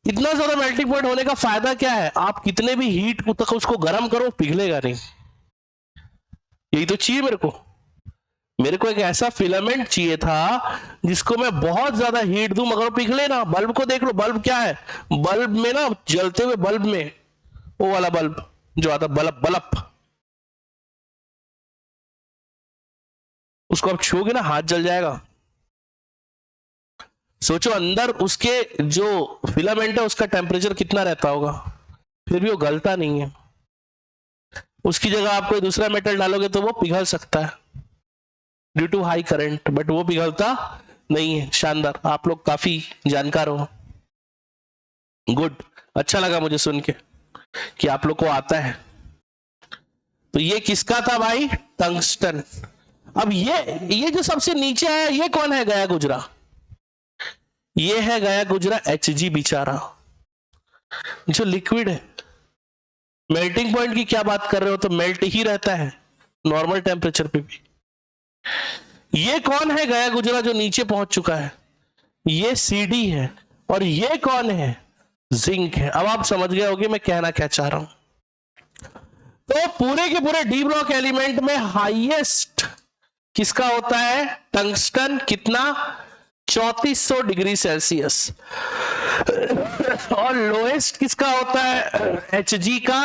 इतना ज्यादा मेल्टिंग पॉइंट होने का फायदा क्या है? आप कितने भी हीट तक उसको गर्म करो, पिघलेगा नहीं। यही तो चाहिए मेरे को। मेरे को एक ऐसा फिलामेंट चाहिए था जिसको मैं बहुत ज्यादा हीट दूं मगर पिघले ना। बल्ब को देख लो, बल्ब क्या है? बल्ब में ना, जलते हुए बल्ब में, वो वाला बल्ब जो आता, बल्ब बल्ब, उसको आप छूओगे ना, हाथ जल जाएगा। सोचो अंदर उसके जो फिलामेंट है उसका टेम्परेचर कितना रहता होगा, फिर भी वो गलता नहीं है। उसकी जगह आप कोई दूसरा मेटल डालोगे तो वो पिघल सकता है due to high current, but वो पिघलता नहीं है। शानदार, आप लोग काफी जानकार हो। गुड, अच्छा लगा मुझे सुन के कि आप लोग को आता है। तो ये किसका था भाई? टंगस्टन। अब ये जो सबसे नीचे है ये कौन है? गया गुजरा। ये है गया गुजरा Hg बेचारा, जो लिक्विड है। मेल्टिंग पॉइंट की क्या बात कर रहे हो? तो मेल्ट ही रहता है नॉर्मल टेम्परेचर पे भी। ये कौन है? गया गुजरा जो नीचे पहुंच चुका है। ये Cd है, और ये कौन है? जिंक है। अब आप समझ गए होंगे मैं कहना क्या चाह रहा हूं। तो पूरे के पूरे डी ब्लॉक एलिमेंट में हाईएस्ट किसका होता है? टंगस्टन। कितना? 3400 डिग्री सेल्सियस। और लोएस्ट किसका होता है? Hg का,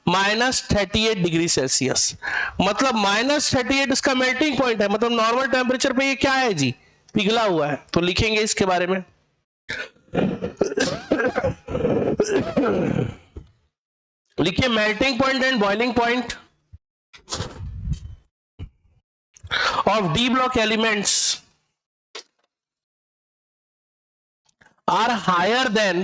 -38 डिग्री सेल्सियस। मतलब -38 इसका मेल्टिंग पॉइंट है। मतलब नॉर्मल टेम्परेचर पे ये क्या है जी? पिघला हुआ है। तो लिखेंगे इसके बारे में, लिखिए melting point and boiling point of D block elements are higher than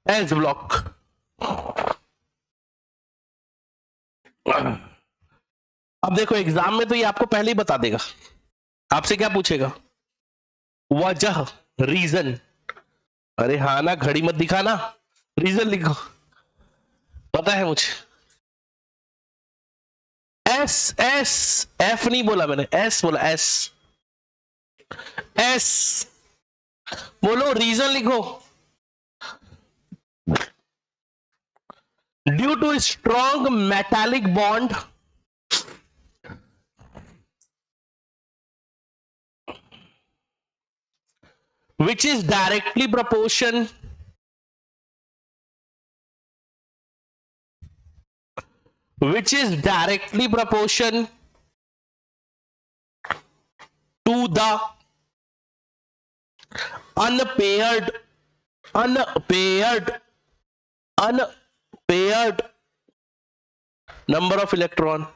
S block। अब देखो एग्जाम में तो ये आपको पहले ही बता देगा। आपसे क्या पूछेगा? वजह, रीजन। अरे हाँ ना, घड़ी मत दिखाना, रीजन लिखो। पता है मुझे। एस एस, एफ नहीं बोला मैंने, एस बोला। एस एस बोलो, रीजन लिखो। Due to strong metallic bond which is directly proportion to the unpaired unpaired unpaired number of electron.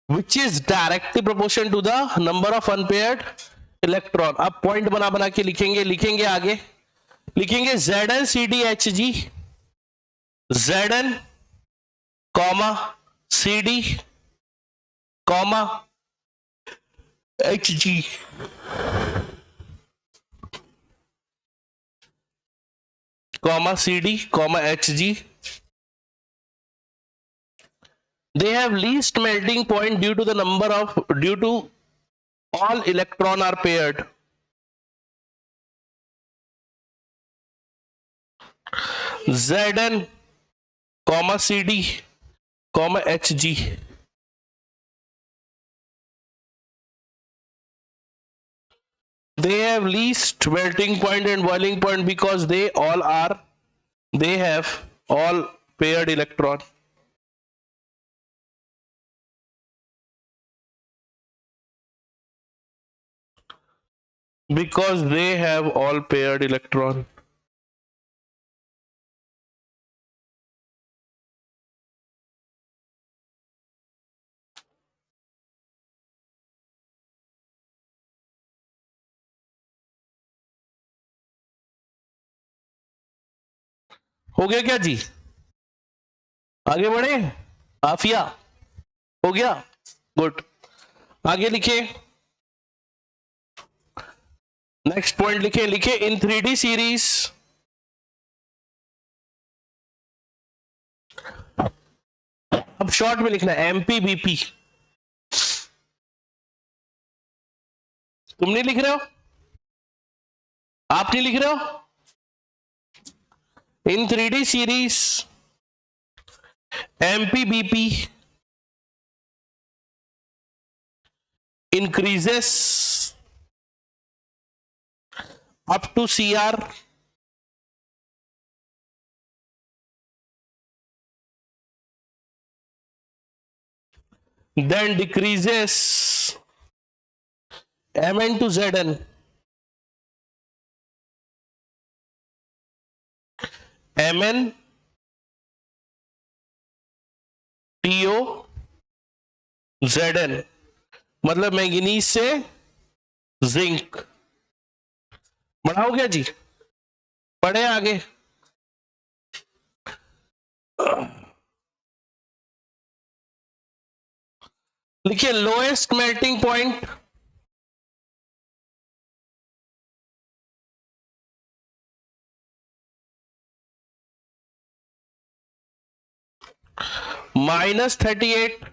Which is directly proportional to the number of unpaired electron. अब point बना बना के लिखेंगे आगे लिखेंगे Zn CdHg Zn comma CD comma Hg comma CD comma Hg. They have least melting point due to all electron are paired. Zn comma CD comma Hg. They have least melting point and boiling point because they have all paired electron. Because they have all paired electron. हो गया क्या जी? आगे बढ़े? आफिया हो गया? Good. आगे लिखे. Next point लिखे इन 3D सीरीज अब शॉर्ट में लिखना MPBP. तुम नहीं लिख रहे हो? आप नहीं लिख रहे हो? इन 3D series MPBP increases up to CR then decreases Mn to Zn. Mn TO Zn मतलब मैंगनीज से जिंक. बढ़ा हो गया जी? पढ़े आगे. लिखिए lowest melting point -38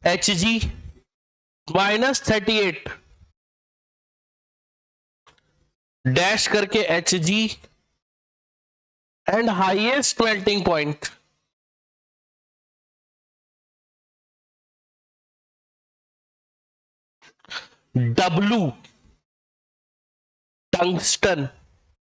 Hg -38 dash करके Hg and highest melting point W tungsten